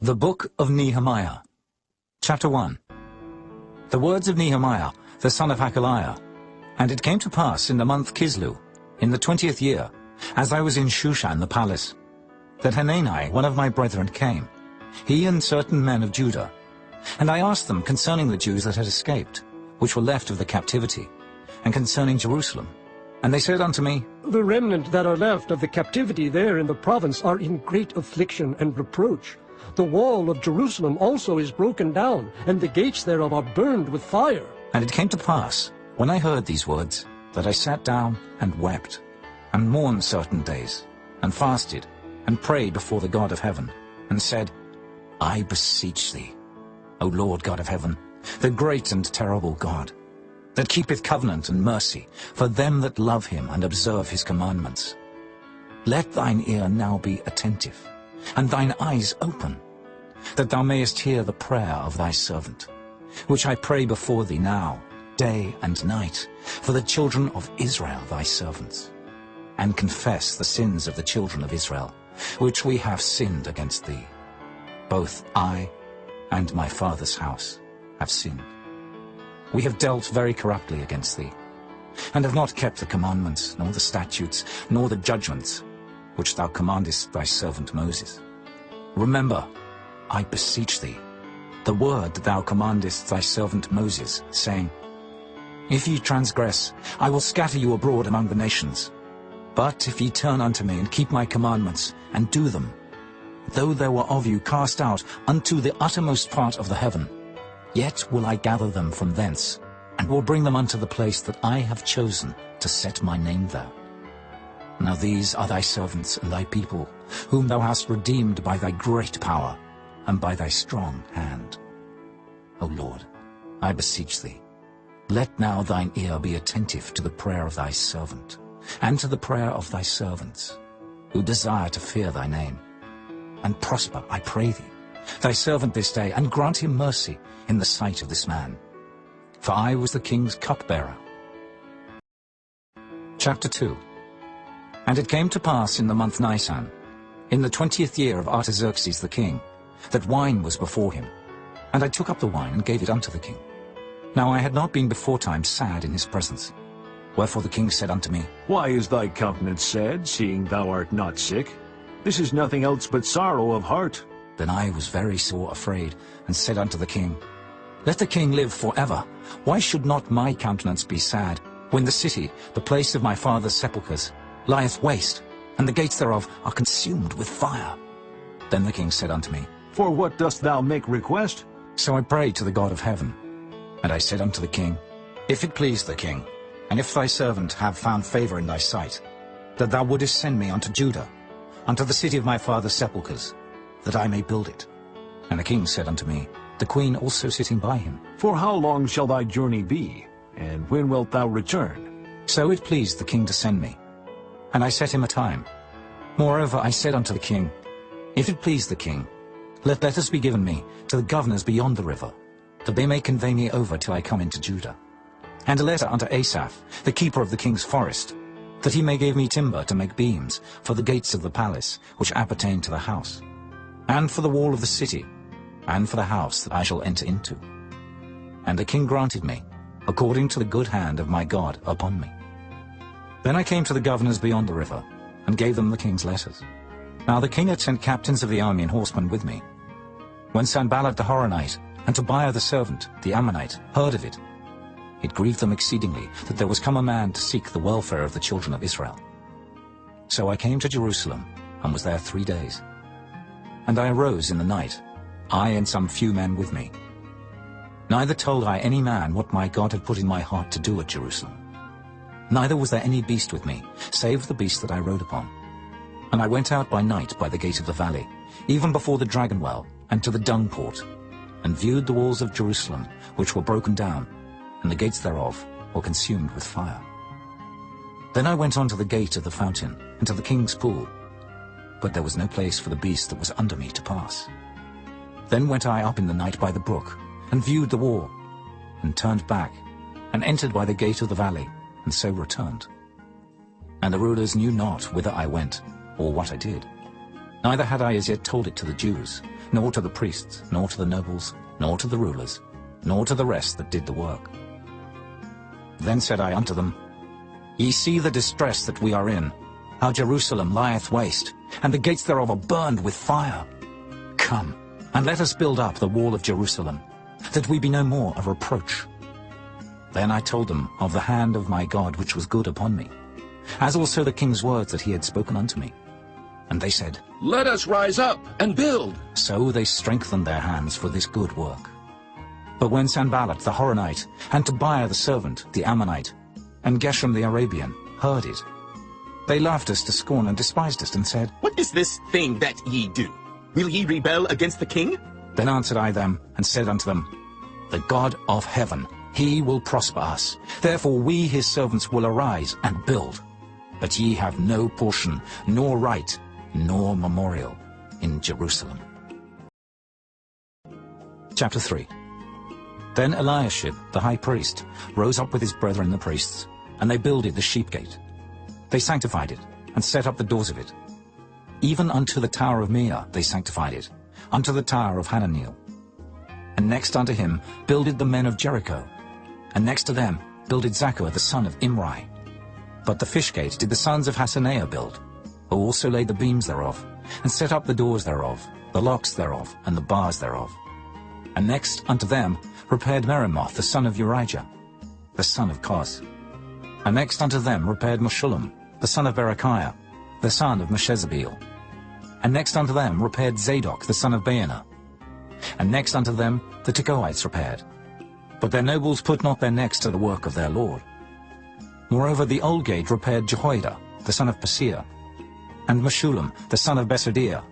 The Book of Nehemiah, Chapter 1. The words of Nehemiah, the son of Hakaliah. And it came to pass in the month Kislew, in the 20th year, as I was in Shushan the palace, that Hanani, one of my brethren, came, he and certain men of Judah. And I asked them concerning the Jews that had escaped, which were left of the captivity, and concerning Jerusalem. And they said unto me, The remnant that are left of the captivity there in the province are in great affliction and reproach. The wall of Jerusalem also is broken down, and the gates thereof are burned with fire. And it came to pass, when I heard these words, that I sat down and wept, and mourned certain days, and fasted, and prayed before the God of heaven, and said, I beseech thee, O Lord God of heaven, the great and terrible God, that keepeth covenant and mercy for them that love him and observe his commandments. Let thine ear now be attentive, and thine eyes open, that thou mayest hear the prayer of thy servant, which I pray before thee now, day and night, for the children of Israel thy servants, and confess the sins of the children of Israel, which we have sinned against thee. Both I and my father's house have sinned. We have dealt very corruptly against thee, and have not kept the commandments, nor the statutes, nor the judgments, which thou commandest thy servant Moses. Remember, I beseech thee, the word that thou commandest thy servant Moses, saying, If ye transgress, I will scatter you abroad among the nations. But if ye turn unto me, and keep my commandments, and do them, though there were of you cast out unto the uttermost part of the heaven, yet will I gather them from thence, and will bring them unto the place that I have chosen to set my name there. Now these are thy servants and thy people, whom thou hast redeemed by thy great power, and by thy strong hand. O Lord, I beseech thee, let now thine ear be attentive to the prayer of thy servant, and to the prayer of thy servants, who desire to fear thy name. And prosper, I pray thee, thy servant this day, and grant him mercy in the sight of this man. For I was the king's cupbearer. Chapter 2. And it came to pass in the month Nisan, in the 20th year of Artaxerxes the king, that wine was before him. And I took up the wine and gave it unto the king. Now I had not been beforetime sad in his presence. Wherefore the king said unto me, Why is thy countenance sad, seeing thou art not sick? This is nothing else but sorrow of heart. Then I was very sore afraid, and said unto the king, Let the king live forever. Why should not my countenance be sad, when the city, the place of my father's sepulchres, lieth waste, and the gates thereof are consumed with fire? Then the king said unto me, For what dost thou make request? So I prayed to the God of heaven. And I said unto the king, If it please the king, and if thy servant have found favor in thy sight, that thou wouldest send me unto Judah, unto the city of my father's sepulchres, that I may build it. And the king said unto me, the queen also sitting by him, For how long shall thy journey be, and when wilt thou return? So it pleased the king to send me. And I set him a time. Moreover I said unto the king, If it please the king, let letters be given me to the governors beyond the river, that they may convey me over till I come into Judah. And a letter unto Asaph, the keeper of the king's forest, that he may give me timber to make beams for the gates of the palace, which appertain to the house, and for the wall of the city, and for the house that I shall enter into. And the king granted me, according to the good hand of my God upon me. Then I came to the governors beyond the river, and gave them the king's letters. Now the king had sent captains of the army and horsemen with me. When Sanballat the Horonite, and Tobiah the servant, the Ammonite, heard of it, it grieved them exceedingly that there was come a man to seek the welfare of the children of Israel. So I came to Jerusalem, and was there 3 days. And I arose in the night, I and some few men with me. Neither told I any man what my God had put in my heart to do at Jerusalem. Neither was there any beast with me, save the beast that I rode upon. And I went out by night by the gate of the valley, even before the dragon well, and to the dung port, and viewed the walls of Jerusalem, which were broken down, and the gates thereof were consumed with fire. Then I went on to the gate of the fountain, and to the king's pool, but there was no place for the beast that was under me to pass. Then went I up in the night by the brook, and viewed the wall, and turned back, and entered by the gate of the valley, and so returned. And the rulers knew not whither I went, or what I did. Neither had I as yet told it to the Jews, nor to the priests, nor to the nobles, nor to the rulers, nor to the rest that did the work. Then said I unto them, Ye see the distress that we are in, how Jerusalem lieth waste, and the gates thereof are burned with fire. Come, and let us build up the wall of Jerusalem, that we be no more a reproach. Then I told them of the hand of my God which was good upon me, as also the king's words that he had spoken unto me. And they said, Let us rise up and build. So they strengthened their hands for this good work. But when Sanballat the Horonite, and Tobiah the servant, the Ammonite, and Geshem the Arabian, heard it, they laughed us to scorn and despised us, and said, What is this thing that ye do? Will ye rebel against the king? Then answered I them, and said unto them, The God of heaven, he will prosper us. Therefore we his servants will arise and build. But ye have no portion, nor right, nor memorial in Jerusalem. Chapter 3. Then Eliashib the high priest rose up with his brethren the priests, and they builded the sheep gate. They sanctified it, and set up the doors of it. Even unto the tower of Meah they sanctified it, unto the tower of Hananeel. And next unto him builded the men of Jericho, and next to them builded Zaccur the son of Imri. But the fish gate did the sons of Hassenaah build, who also laid the beams thereof, and set up the doors thereof, the locks thereof, and the bars thereof. And next unto them repaired Meremoth the son of Urijah, the son of Koz. And next unto them repaired Meshullam, the son of Berechiah, the son of Meshezabeel. And next unto them repaired Zadok the son of Baana. And next unto them the Tekoites repaired. But their nobles put not their necks to the work of their lord. Moreover the old gate repaired Jehoiada, the son of Paseah, and Meshullam, the son of Besodiah.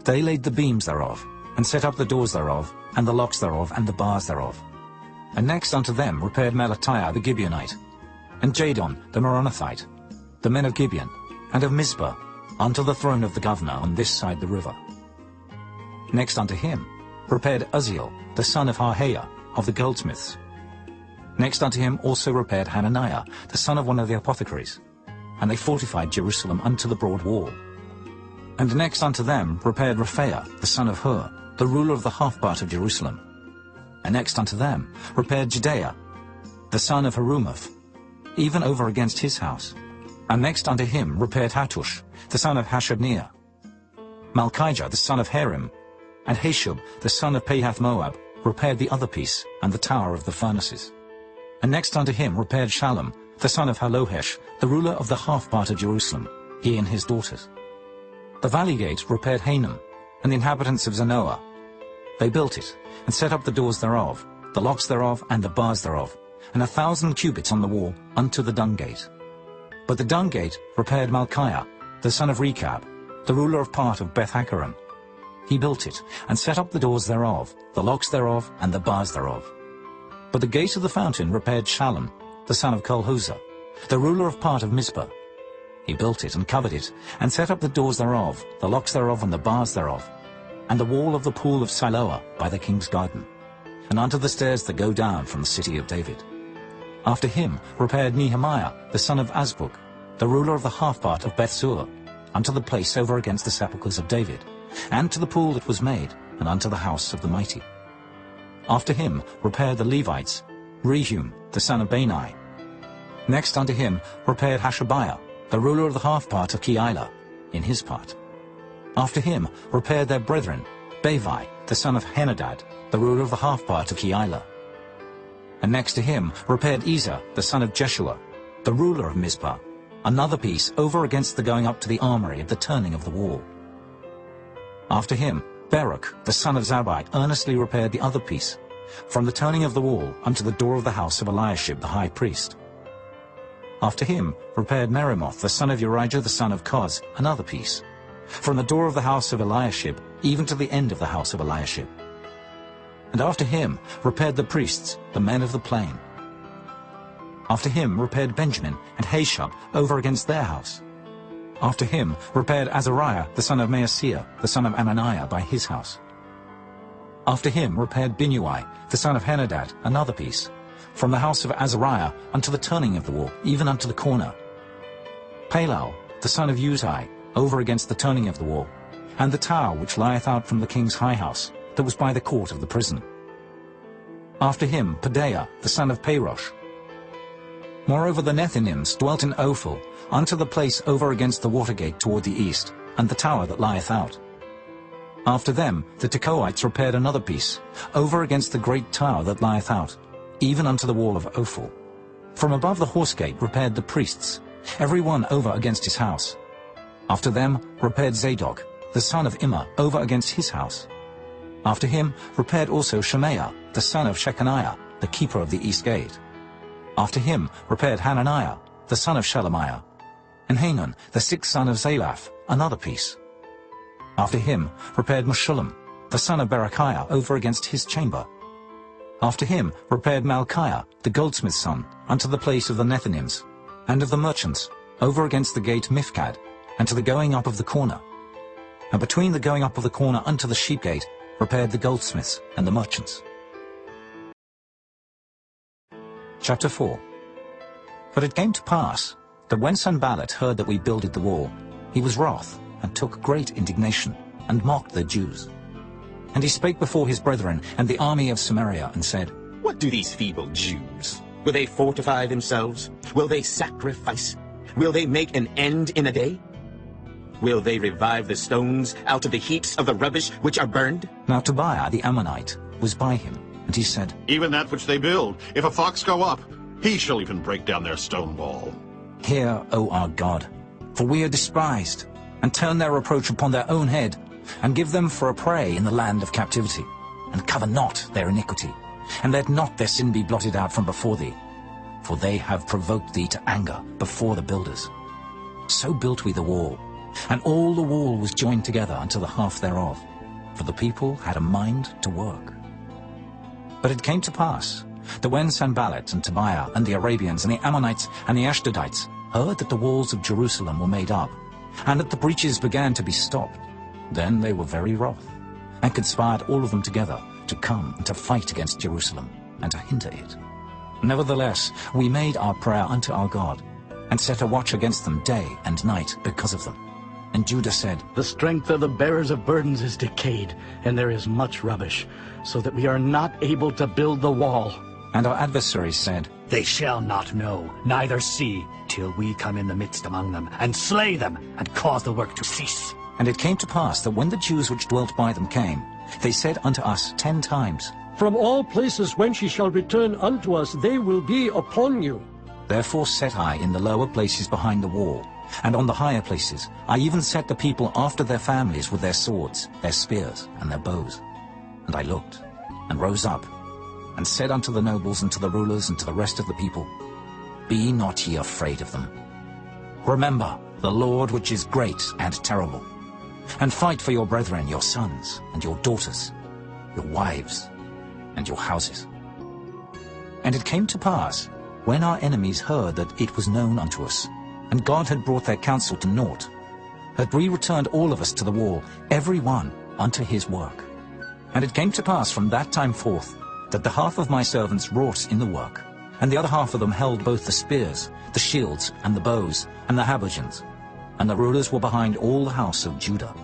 They laid the beams thereof, and set up the doors thereof, and the locks thereof, and the bars thereof. And next unto them repaired Melatiah the Gibeonite, and Jadon the Meronothite, the men of Gibeon, and of Mizpah, unto the throne of the governor on this side the river. Next unto him repaired Uzziel, the son of Harhaiah, of the goldsmiths. Next unto him also repaired Hananiah, the son of one of the apothecaries, and they fortified Jerusalem unto the broad wall. And next unto them repaired Rephaiah, the son of Hur, the ruler of the half part of Jerusalem. And next unto them repaired Jedaiah, the son of Harumaph, even over against his house. And next unto him repaired Hattush, the son of Hashabniah, Malchijah, the son of Harim, and Hashub, the son of Pahath-Moab, repaired the other piece, and the tower of the furnaces. And next unto him repaired Shallum, the son of Halohesh, the ruler of the half part of Jerusalem, he and his daughters. The valley gate repaired Hanam, and the inhabitants of Zanoah. They built it, and set up the doors thereof, the locks thereof, and the bars thereof, and 1,000 cubits on the wall unto the dung gate. But the dung gate repaired Malchiah, the son of Rechab, the ruler of part of Beth-Hakkerem. He built it, and set up the doors thereof, the locks thereof, and the bars thereof. But the gate of the fountain repaired Shallum, the son of Kolhuzah, the ruler of part of Mizpah. He built it, and covered it, and set up the doors thereof, the locks thereof, and the bars thereof, and the wall of the pool of Siloah by the king's garden, and unto the stairs that go down from the city of David. After him repaired Nehemiah, the son of Azbuk, the ruler of the half part of Bethsur, unto the place over against the sepulchres of David, and to the pool that was made, and unto the house of the mighty. After him repaired the Levites, Rehum, the son of Bani. Next unto him repaired Hashabiah, the ruler of the half part of Keilah, in his part. After him repaired their brethren, Bavi, the son of Henadad, the ruler of the half part of Keilah. And next to him repaired Ezer, the son of Jeshua, the ruler of Mizpah, another piece over against the going up to the armory of the turning of the wall. After him Baruch, the son of Zabbai, earnestly repaired the other piece, from the turning of the wall unto the door of the house of Eliashib the high priest. After him repaired Meremoth, the son of Urijah the son of Koz, another piece, from the door of the house of Eliashib even to the end of the house of Eliashib. And after him repaired the priests, the men of the plain. After him repaired Benjamin and Hashub over against their house. After him repaired Azariah the son of Maaseiah, the son of Ananiah, by his house. After him repaired Binnui, the son of Henadad, another piece, from the house of Azariah unto the turning of the wall, even unto the corner. Palal, the son of Uzai, over against the turning of the wall, and the tower which lieth out from the king's high house, that was by the court of the prison. After him Pedaiah the son of Parosh. Moreover the Nethinims dwelt in Ophel, unto the place over against the water gate toward the east, and the tower that lieth out. After them the Tekoites repaired another piece, over against the great tower that lieth out, even unto the wall of Ophel. From above the horse gate repaired the priests, every one over against his house. After them repaired Zadok, the son of Immer, over against his house. After him repaired also Shemaiah, the son of Shechaniah, the keeper of the east gate. After him repaired Hananiah, the son of Shelemiah, and Hanan, the sixth son of Zalaph, another piece. After him repaired Meshullam, the son of Berechiah, over against his chamber. After him repaired Malchiah, the goldsmith's son, unto the place of the Nethinims, and of the merchants, over against the gate Mifkad, and to the going up of the corner. And between the going up of the corner unto the sheep gate repaired the goldsmiths and the merchants. Chapter 4. But it came to pass that when Sanballat heard that we builded the wall, he was wroth, and took great indignation, and mocked the Jews. And he spake before his brethren and the army of Samaria, and said, What do these feeble Jews? Will they fortify themselves? Will they sacrifice? Will they make an end in a day? Will they revive the stones out of the heaps of the rubbish which are burned? Now Tobiah the Ammonite was by him, and he said, Even that which they build, if a fox go up, he shall even break down their stone wall. Hear, O our God, for we are despised, and turn their reproach upon their own head, and give them for a prey in the land of captivity, and cover not their iniquity, and let not their sin be blotted out from before thee, for they have provoked thee to anger before the builders. So built we the wall, and all the wall was joined together unto the half thereof, for the people had a mind to work. But it came to pass that when Sanballat and Tobiah and the Arabians and the Ammonites and the Ashdodites heard that the walls of Jerusalem were made up, and that the breaches began to be stopped, then they were very wroth, and conspired all of them together to come and to fight against Jerusalem, and to hinder it. Nevertheless, we made our prayer unto our God, and set a watch against them day and night because of them. And Judah said, The strength of the bearers of burdens is decayed, and there is much rubbish, so that we are not able to build the wall. And our adversaries said, They shall not know, neither see, till we come in the midst among them, and slay them, and cause the work to cease. And it came to pass that when the Jews which dwelt by them came, they said unto us 10 times, From all places whence ye shall return unto us, they will be upon you. Therefore set I in the lower places behind the wall, and on the higher places I even set the people after their families with their swords, their spears, and their bows. And I looked, and rose up, and said unto the nobles, and to the rulers, and to the rest of the people, Be not ye afraid of them. Remember the Lord which is great and terrible, and fight for your brethren, your sons, and your daughters, your wives, and your houses. And it came to pass, when our enemies heard that it was known unto us, and God had brought their counsel to naught, that we returned all of us to the wall, every one unto his work. And it came to pass from that time forth, that the half of my servants wrought in the work, and the other half of them held both the spears, the shields, and the bows, and the habergeons. And the rulers were behind all the house of Judah.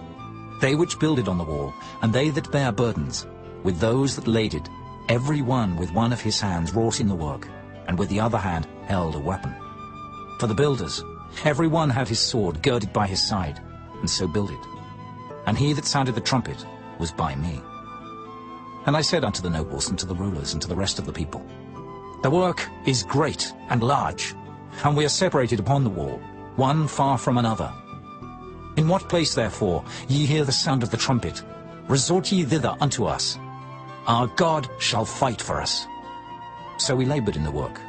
They which builded on the wall, and they that bare burdens, with those that laded, every one with one of his hands wrought in the work, and with the other hand held a weapon. For the builders, every one had his sword girded by his side, and so builded. And he that sounded the trumpet was by me. And I said unto the nobles, and to the rulers, and to the rest of the people, The work is great and large, and we are separated upon the wall, one far from another. In what place, therefore, ye hear the sound of the trumpet, resort ye thither unto us. Our God shall fight for us. So we labored in the work,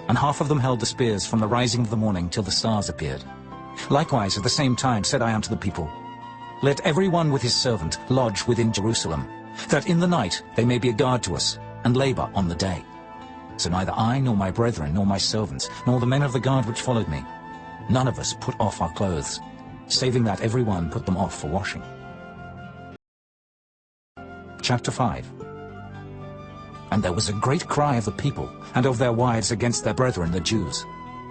and half of them held the spears from the rising of the morning till the stars appeared. Likewise at the same time said I unto the people, Let every one with his servant lodge within Jerusalem, that in the night they may be a guard to us, and labor on the day. So neither I, nor my brethren, nor my servants, nor the men of the guard which followed me, none of us put off our clothes, saving that every one put them off for washing. Chapter 5. And there was a great cry of the people, and of their wives against their brethren the Jews.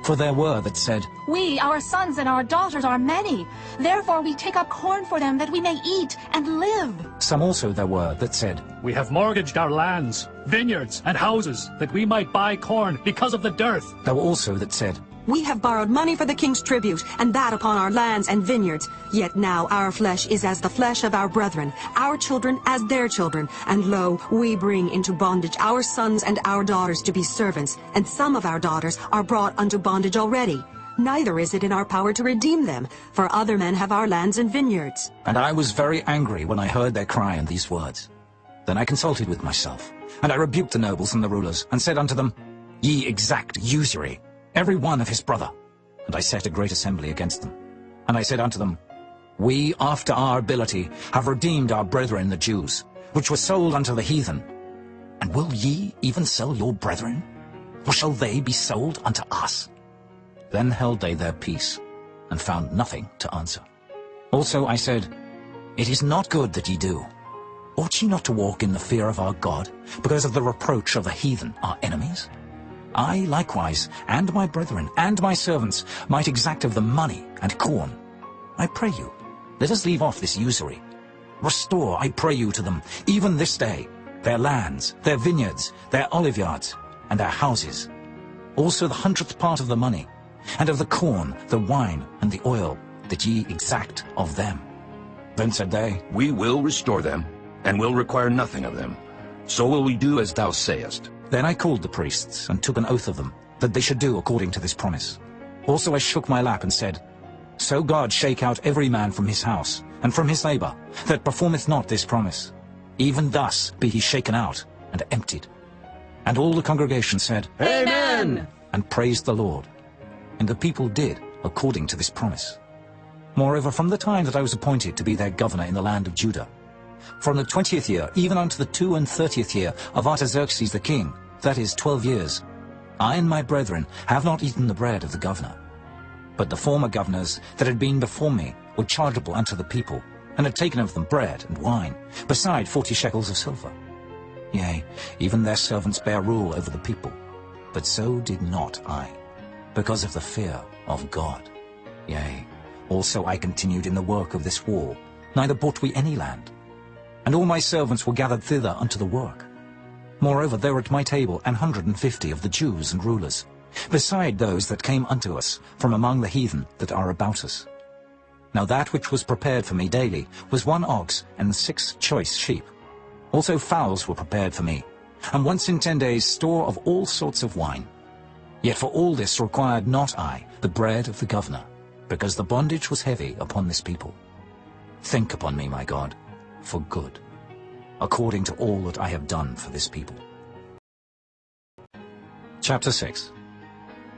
For there were that said, We, our sons and our daughters, are many. Therefore we take up corn for them, that we may eat and live. Some also there were that said, We have mortgaged our lands, vineyards, and houses, that we might buy corn because of the dearth. There were also that said, We have borrowed money for the king's tribute, and that upon our lands and vineyards. Yet now our flesh is as the flesh of our brethren, our children as their children. And lo, we bring into bondage our sons and our daughters to be servants, and some of our daughters are brought unto bondage already. Neither is it in our power to redeem them, for other men have our lands and vineyards. And I was very angry when I heard their cry and these words. Then I consulted with myself, and I rebuked the nobles and the rulers, and said unto them, Ye exact usury, every one of his brother. And I set a great assembly against them. And I said unto them, We, after our ability, have redeemed our brethren the Jews, which were sold unto the heathen. And will ye even sell your brethren? Or shall they be sold unto us? Then held they their peace, and found nothing to answer. Also I said, It is not good that ye do. Ought ye not to walk in the fear of our God, because of the reproach of the heathen, our enemies? I likewise, and my brethren, and my servants, might exact of them money and corn. I pray you, let us leave off this usury. Restore, I pray you, to them, even this day, their lands, their vineyards, their oliveyards, and their houses. Also the 100th part of the money, and of the corn, the wine, and the oil, that ye exact of them. Then said they, We will restore them, and will require nothing of them. So will we do as thou sayest. Then I called the priests, and took an oath of them, that they should do according to this promise. Also I shook my lap, and said, So God shake out every man from his house, and from his labour, that performeth not this promise. Even thus be he shaken out, and emptied. And all the congregation said, Amen! And praised the Lord. And the people did according to this promise. Moreover, from the time that I was appointed to be their governor in the land of Judah, from the 20th year even unto the 32nd year of Artaxerxes the king, that is 12 years, I and my brethren have not eaten the bread of the governor. But the former governors that had been before me were chargeable unto the people, and had taken of them bread and wine, beside 40 shekels of silver. Yea, even their servants bare rule over the people. But so did not I, because of the fear of God. Yea, also I continued in the work of this wall, neither bought we any land. And all my servants were gathered thither unto the work. Moreover, there were at my table 150 of the Jews and rulers, beside those that came unto us from among the heathen that are about us. Now that which was prepared for me daily was 1 ox and 6 choice sheep. Also fowls were prepared for me, and once in 10 days store of all sorts of wine. Yet for all this required not I the bread of the governor, because the bondage was heavy upon this people. Think upon me, my God, for good, according to all that I have done for this people. Chapter 6.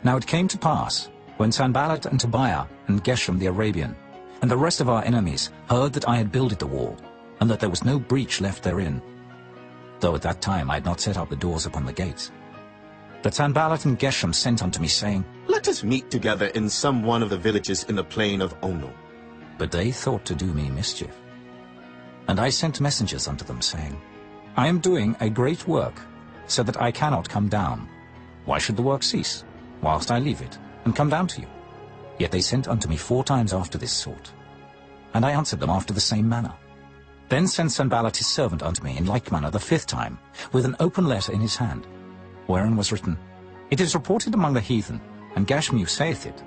Now it came to pass, when Sanballat and Tobiah and Geshem the Arabian, and the rest of our enemies heard that I had builded the wall, and that there was no breach left therein, though at that time I had not set up the doors upon the gates, that Sanballat and Geshem sent unto me, saying, Let us meet together in some one of the villages in the plain of Ono. But they thought to do me mischief. And I sent messengers unto them, saying, I am doing a great work, so that I cannot come down. Why should the work cease, whilst I leave it, and come down to you? Yet they sent unto me 4 times after this sort. And I answered them after the same manner. Then sent Sanballat his servant unto me in like manner the 5th time, with an open letter in his hand, wherein was written, It is reported among the heathen, and Gashmu saith it,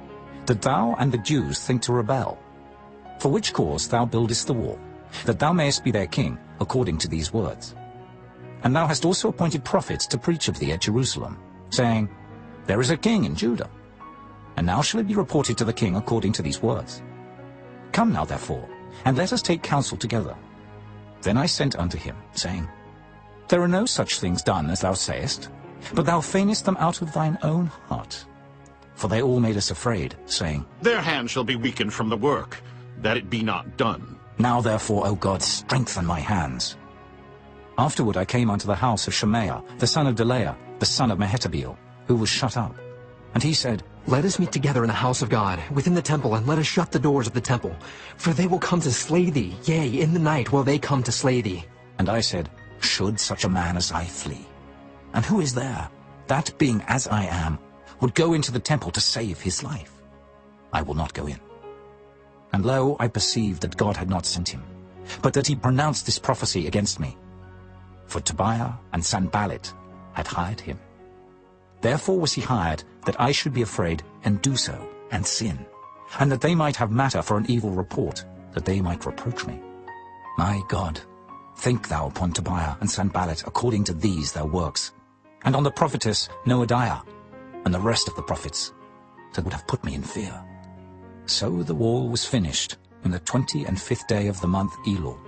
that thou and the Jews think to rebel. For which cause thou buildest the wall, that thou mayest be their king, according to these words. And thou hast also appointed prophets to preach of thee at Jerusalem, saying, There is a king in Judah. And now shall it be reported to the king according to these words. Come now, therefore, and let us take counsel together. Then I sent unto him, saying, There are no such things done as thou sayest, but thou feignest them out of thine own heart. For they all made us afraid, saying, Their hand shall be weakened from the work, that it be not done. Now therefore, O God, strengthen my hands. Afterward I came unto the house of Shemaiah, the son of Delaiah, the son of Mehetabeel, who was shut up. And he said, Let us meet together in the house of God, within the temple, and let us shut the doors of the temple. For they will come to slay thee, yea, in the night will they come to slay thee. And I said, Should such a man as I flee? And who is there, that being as I am, would go into the temple to save his life. I will not go in. And lo, I perceived that God had not sent him, but that he pronounced this prophecy against me. For Tobiah and Sanballat had hired him. Therefore was he hired, that I should be afraid and do so, and sin, and that they might have matter for an evil report, that they might reproach me. My God, think thou upon Tobiah and Sanballat according to these their works, and on the prophetess Noadiah, and the rest of the prophets, that would have put me in fear. So the wall was finished in the 25th day of the month Elul,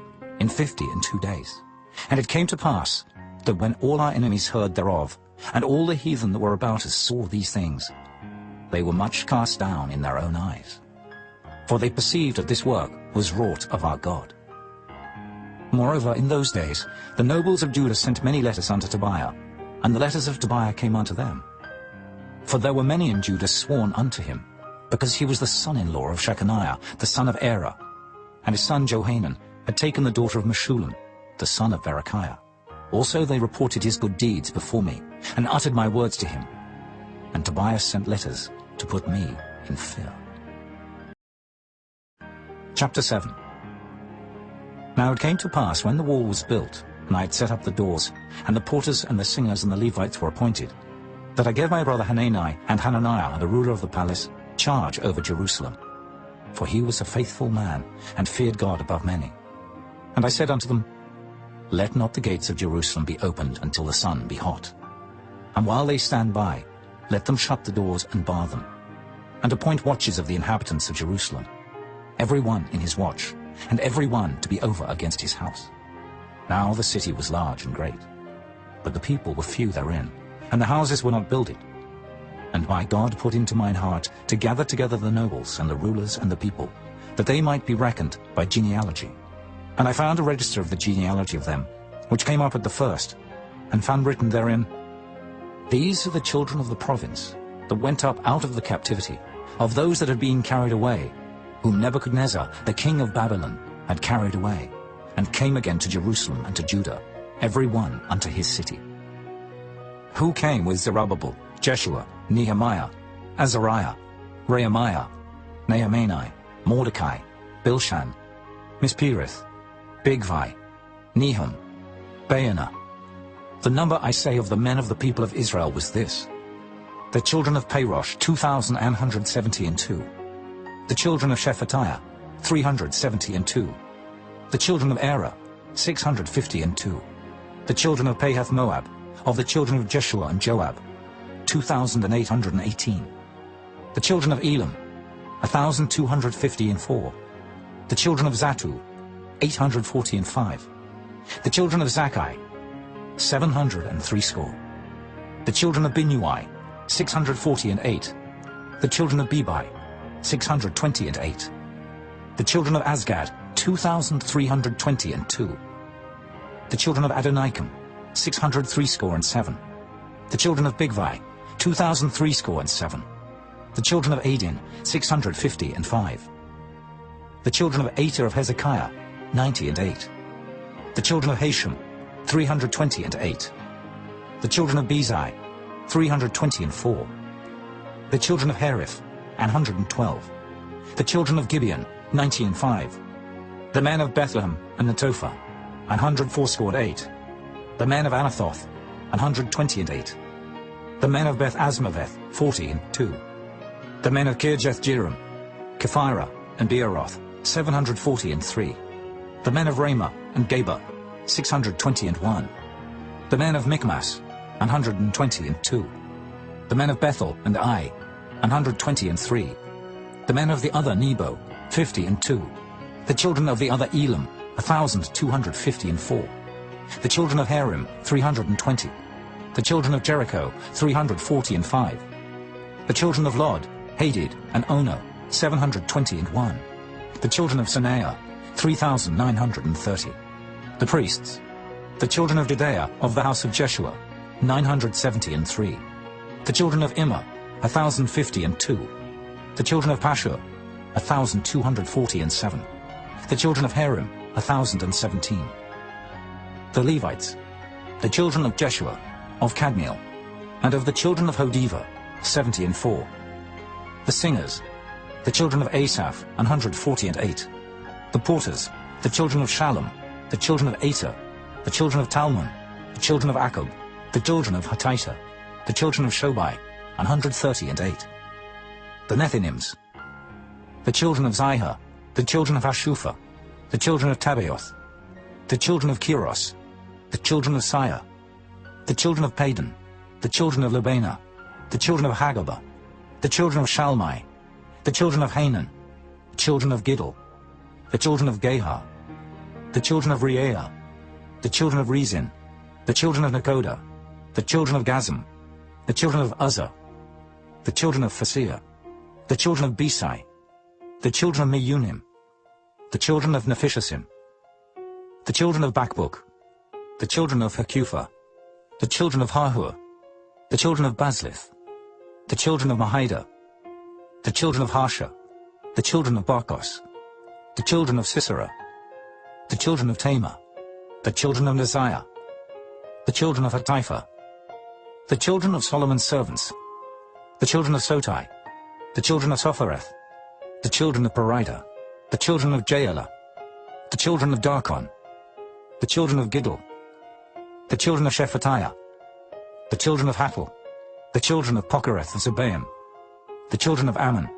in 52 days. And it came to pass, that when all our enemies heard thereof, and all the heathen that were about us saw these things, they were much cast down in their own eyes. For they perceived that this work was wrought of our God. Moreover, in those days, the nobles of Judah sent many letters unto Tobiah, and the letters of Tobiah came unto them. For there were many in Judah sworn unto him, because he was the son-in-law of Shechaniah, the son of Erah, and his son Johanan had taken the daughter of Meshullam, the son of Berechiah. Also they reported his good deeds before me, and uttered my words to him. And Tobiah sent letters to put me in fear. Chapter 7. Now it came to pass, when the wall was built, and I had set up the doors, and the porters and the singers and the Levites were appointed, that I gave my brother Hanani and Hananiah, the ruler of the palace, charge over Jerusalem. For he was a faithful man, and feared God above many. And I said unto them, Let not the gates of Jerusalem be opened until the sun be hot. And while they stand by, let them shut the doors and bar them. And appoint watches of the inhabitants of Jerusalem, every one in his watch, and every one to be over against his house. Now the city was large and great, but the people were few therein, and the houses were not builded. And my God put into mine heart to gather together the nobles and the rulers and the people, that they might be reckoned by genealogy. And I found a register of the genealogy of them, which came up at the first, and found written therein, These are the children of the province, that went up out of the captivity, of those that had been carried away, whom Nebuchadnezzar, the king of Babylon, had carried away, and came again to Jerusalem and to Judah, every one unto his city. Who came with Zerubbabel, Jeshua, Nehemiah, Azariah, Rehemiah, Nehemiah, Mordecai, Bilshan, Mispirith, Bigvai, Nehum, Baanah. The number, I say, of the men of the people of Israel was this: the children of Parosh, 2,172. The children of Shephatiah, 372. The children of Erah, 652. The children of Pahath Moab, of the children of Jeshua and Joab, 2,818. The children of Elam, 1,254. The children of Zatu, 845. The children of Zakkai, 703 score. The children of Binnui, 648. The children of Bebai, 628. The children of Azgad, 2,322. The children of Adonikam, 603 score and 7. The children of Bigvai, 2,003 score and 7. The children of Adin, 650 and 5. The children of Ater of Hezekiah, 90 and 8. The children of Hashem, 320 and 8. The children of Bezai, 320 and 4. The children of Hariph, 112. The children of Gibeon, 90 and 5. The men of Bethlehem and Netophah, 184 The men of Anathoth, 120 and 8. The men of Beth Asmaveth, 40 and 2. The men of Kirjath-Jearim, Kephirah and Beeroth, 740 and 3. The men of Ramah and Geba, 620 and 1. The men of Michmas, 120 and 2. The men of Bethel and Ai, 120 and 3. The men of the other Nebo, 50 and 2. The children of the other Elam, 1,250 and 4. The children of Harim, 320. The children of Jericho, 340 and 5. The children of Lod, Hadid, and Ono, 720 and 1. The children of Sanaiah, 3,930. The priests. The children of Judea of the house of Jeshua, 970 and 3. The children of Immer, 1,050 and 2. The children of Pashur, 1,240 and 7. The children of Harim, 1,017. The Levites. The children of Jeshua, of Kadmiel, and of the children of Hodiva, 70 The singers, the children of Asaph, 148. The porters, the children of Shallum, the children of Ater, the children of Talmon, the children of Akub, the children of Hatita, the children of Shobai, 138. The Nethinims, the children of Zihah, the children of Hashupha, the children of Tabaoth, the children of Kiros, the children of Siyah, the children of Padan, the children of Lebana, the children of Hagabah, the children of Shalmai, the children of Hanan, the children of Giddel, the children of Gahar, the children of Reaiah, the children of Rezin, the children of Nekoda, the children of Gazam, the children of Uzzah, the children of Phasea, the children of Besai, the children of Meunim, the children of Nephishasim, the children of Bakbuk, the children of Hakupha, the children of Harhur, the children of Bazlith, the children of Mahida, the children of Harsha, the children of Barkos, the children of Sisera, the children of Tamar, the children of Neziah, the children of Hatipha, the children of Solomon's servants, the children of Sotai, the children of Sophereth, the children of Perida, the children of Jaela, the children of Darkon, the children of Giddel, the children of Shephatiah, the children of Hattil, the children of Pokereth and Zebaim, the children of Ammon.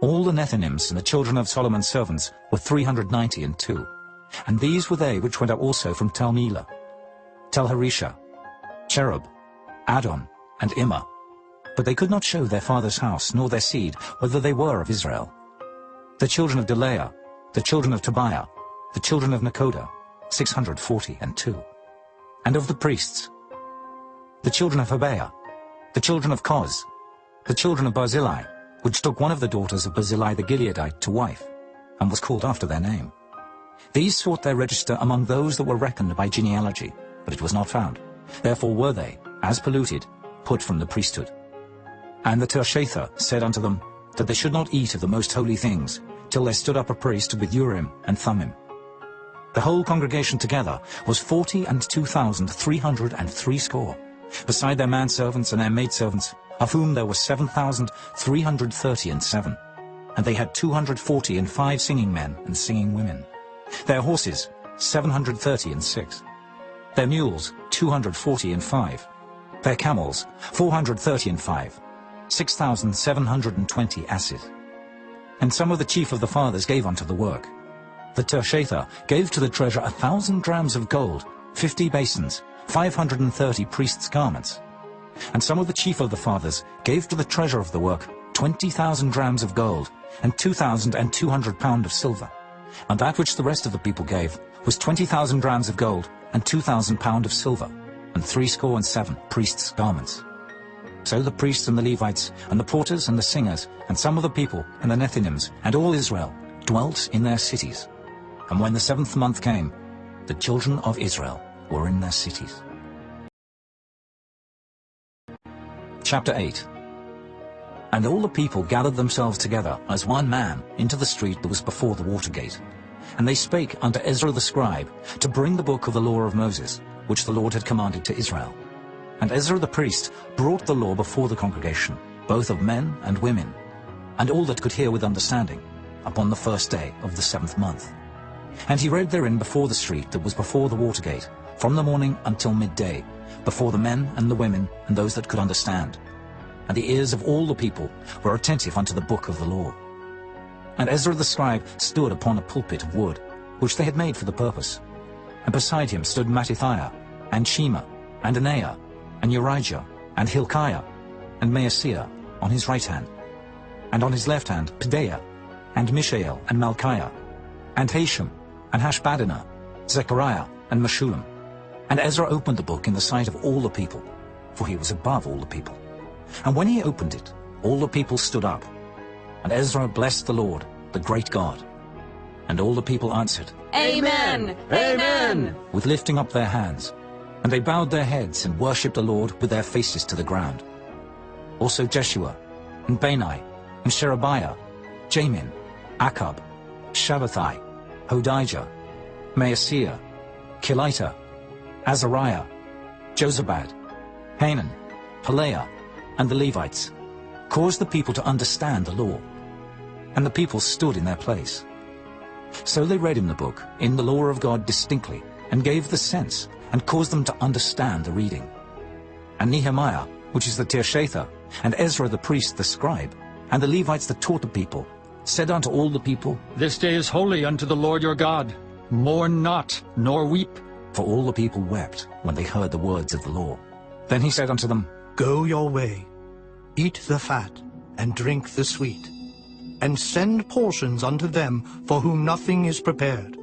All the Nethinims and the children of Solomon's servants were 392, and these were they which went up also from Tel Melah, Tel Harisha, Cherub, Adon, and Immer. But they could not show their father's house, nor their seed, whether they were of Israel. The children of Delaiah, the children of Tobiah, the children of Nekoda, 642. And of the priests, the children of Hobaiah, the children of Koz, the children of Barzillai, which took one of the daughters of Barzillai the Gileadite to wife, and was called after their name. These sought their register among those that were reckoned by genealogy, but it was not found. Therefore were they, as polluted, put from the priesthood. And the Tershatha said unto them, that they should not eat of the most holy things, till there stood up a priest with Urim and Thummim. The whole congregation together was 42,303, beside their manservants and their maidservants, of whom there were 7,337. And they had 245 singing men and singing women. Their horses, 736. Their mules, 245. Their camels, 435. 6,720 asses. And some of the chief of the fathers gave unto the work. The Tershatha gave to the treasure 1,000 drams of gold, 50 basins, 530 priests' garments. And some of the chief of the fathers gave to the treasure of the work 20,000 drams of gold, and 2,200 pound of silver. And that which the rest of the people gave was 20,000 drams of gold, and 2,000 pound of silver, and 67 priests' garments. So the priests and the Levites, and the porters and the singers, and some of the people, and the Nethinims, and all Israel, dwelt in their cities. And when the 7th month came, the children of Israel were in their cities. Chapter 8. And all the people gathered themselves together as one man into the street that was before the water gate. And they spake unto Ezra the scribe to bring the book of the law of Moses, which the Lord had commanded to Israel. And Ezra the priest brought the law before the congregation, both of men and women, and all that could hear with understanding, upon the 1st day of the 7th month. And he read therein before the street that was before the water gate, from the morning until midday, before the men and the women and those that could understand. And the ears of all the people were attentive unto the book of the law. And Ezra the scribe stood upon a pulpit of wood, which they had made for the purpose. And beside him stood Mattithiah, and Shema, and Anaiah, and Urijah, and Hilkiah, and Maaseiah on his right hand, and on his left hand Pedaiah, and Mishael, and Malchiah, and Hashem, and Hashbaddanah, Zechariah, and Meshullam. And Ezra opened the book in the sight of all the people, for he was above all the people. And when he opened it, all the people stood up. And Ezra blessed the Lord, the great God. And all the people answered, Amen! Amen! with lifting up their hands. And they bowed their heads and worshipped the Lord with their faces to the ground. Also Jeshua, and Bani, and Sherebiah, Jamin, Akab, Shabbathai, Hodijah, Maaseiah, Kelita, Azariah, Jozabad, Hanan, Pelaiah, and the Levites, caused the people to understand the law. And the people stood in their place. So they read in the book, in the law of God distinctly, and gave the sense, and caused them to understand the reading. And Nehemiah, which is the Tirshatha, and Ezra the priest, the scribe, and the Levites that taught the people, said unto all the people, This day is holy unto the Lord your God. Mourn not, nor weep. For all the people wept when they heard the words of the law. Then he said unto them, Go your way, eat the fat, and drink the sweet, and send portions unto them for whom nothing is prepared.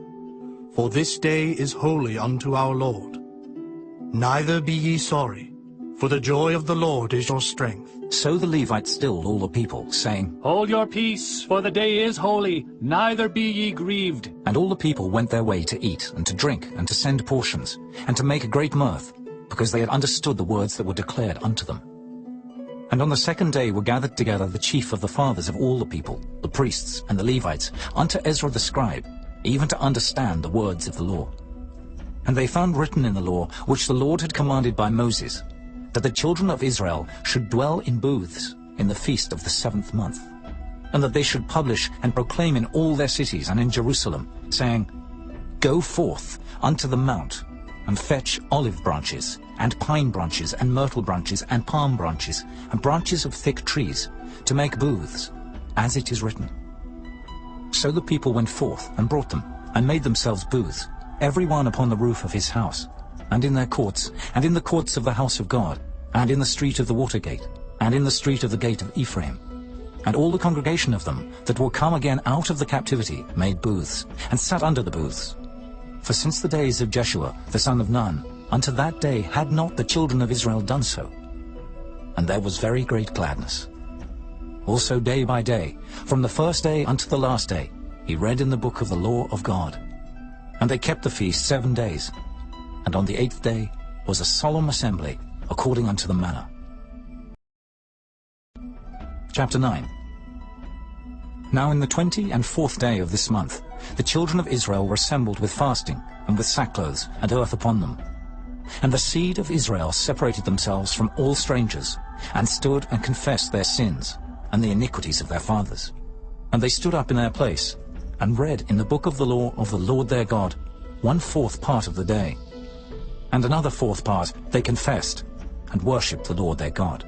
For this day is holy unto our Lord. Neither be ye sorry, for the joy of the Lord is your strength. So the Levites stilled all the people, saying, Hold your peace, for the day is holy, neither be ye grieved. And all the people went their way to eat, and to drink, and to send portions, and to make a great mirth, because they had understood the words that were declared unto them. And on the second day were gathered together the chief of the fathers of all the people, the priests and the Levites, unto Ezra the scribe, even to understand the words of the law. And they found written in the law, which the Lord had commanded by Moses, that the children of Israel should dwell in booths in the feast of the 7th month, and that they should publish and proclaim in all their cities and in Jerusalem, saying, Go forth unto the mount, and fetch olive branches, and pine branches, and myrtle branches, and palm branches, and branches of thick trees, to make booths, as it is written. So the people went forth, and brought them, and made themselves booths, every one upon the roof of his house, and in their courts, and in the courts of the house of God, and in the street of the water gate, and in the street of the gate of Ephraim. And all the congregation of them that were come again out of the captivity made booths, and sat under the booths. For since the days of Jeshua the son of Nun, unto that day had not the children of Israel done so. And there was very great gladness. Also day by day, from the first day unto the last day, he read in the book of the law of God. And they kept the feast 7 days, and on the 8th day was a solemn assembly, according unto the manner. Chapter 9. Now in the 24th day of this month, the children of Israel were assembled with fasting, and with sackcloths and earth upon them. And the seed of Israel separated themselves from all strangers, and stood and confessed their sins, and the iniquities of their fathers. And they stood up in their place, and read in the book of the law of the Lord their God 1/4 part of the day. And another 4th part they confessed, and worshipped the Lord their God.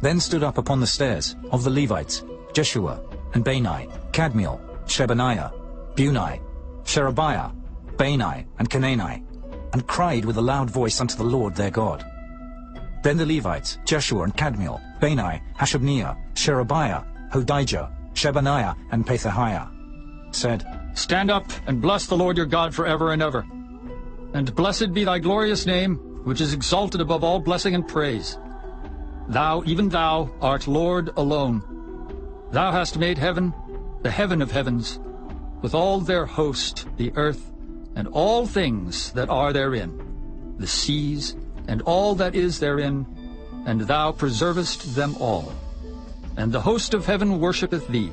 Then stood up upon the stairs of the Levites Jeshua, and Bani, Kadmiel, Shebaniah, Bunai, Sherebiah, Bani, and Canaani, and cried with a loud voice unto the Lord their God. Then the Levites, Jeshua and Kadmiel, Bani, Hashabniah, Sherebiah, Hodijah, Shebaniah, and Pethahiah, said, Stand up and bless the Lord your God forever and ever. And blessed be thy glorious name, which is exalted above all blessing and praise. Thou, even thou, art Lord alone. Thou hast made heaven, the heaven of heavens, with all their host, the earth, and all things that are therein, the seas, and all that is therein, and thou preservest them all. And the host of heaven worshippeth thee.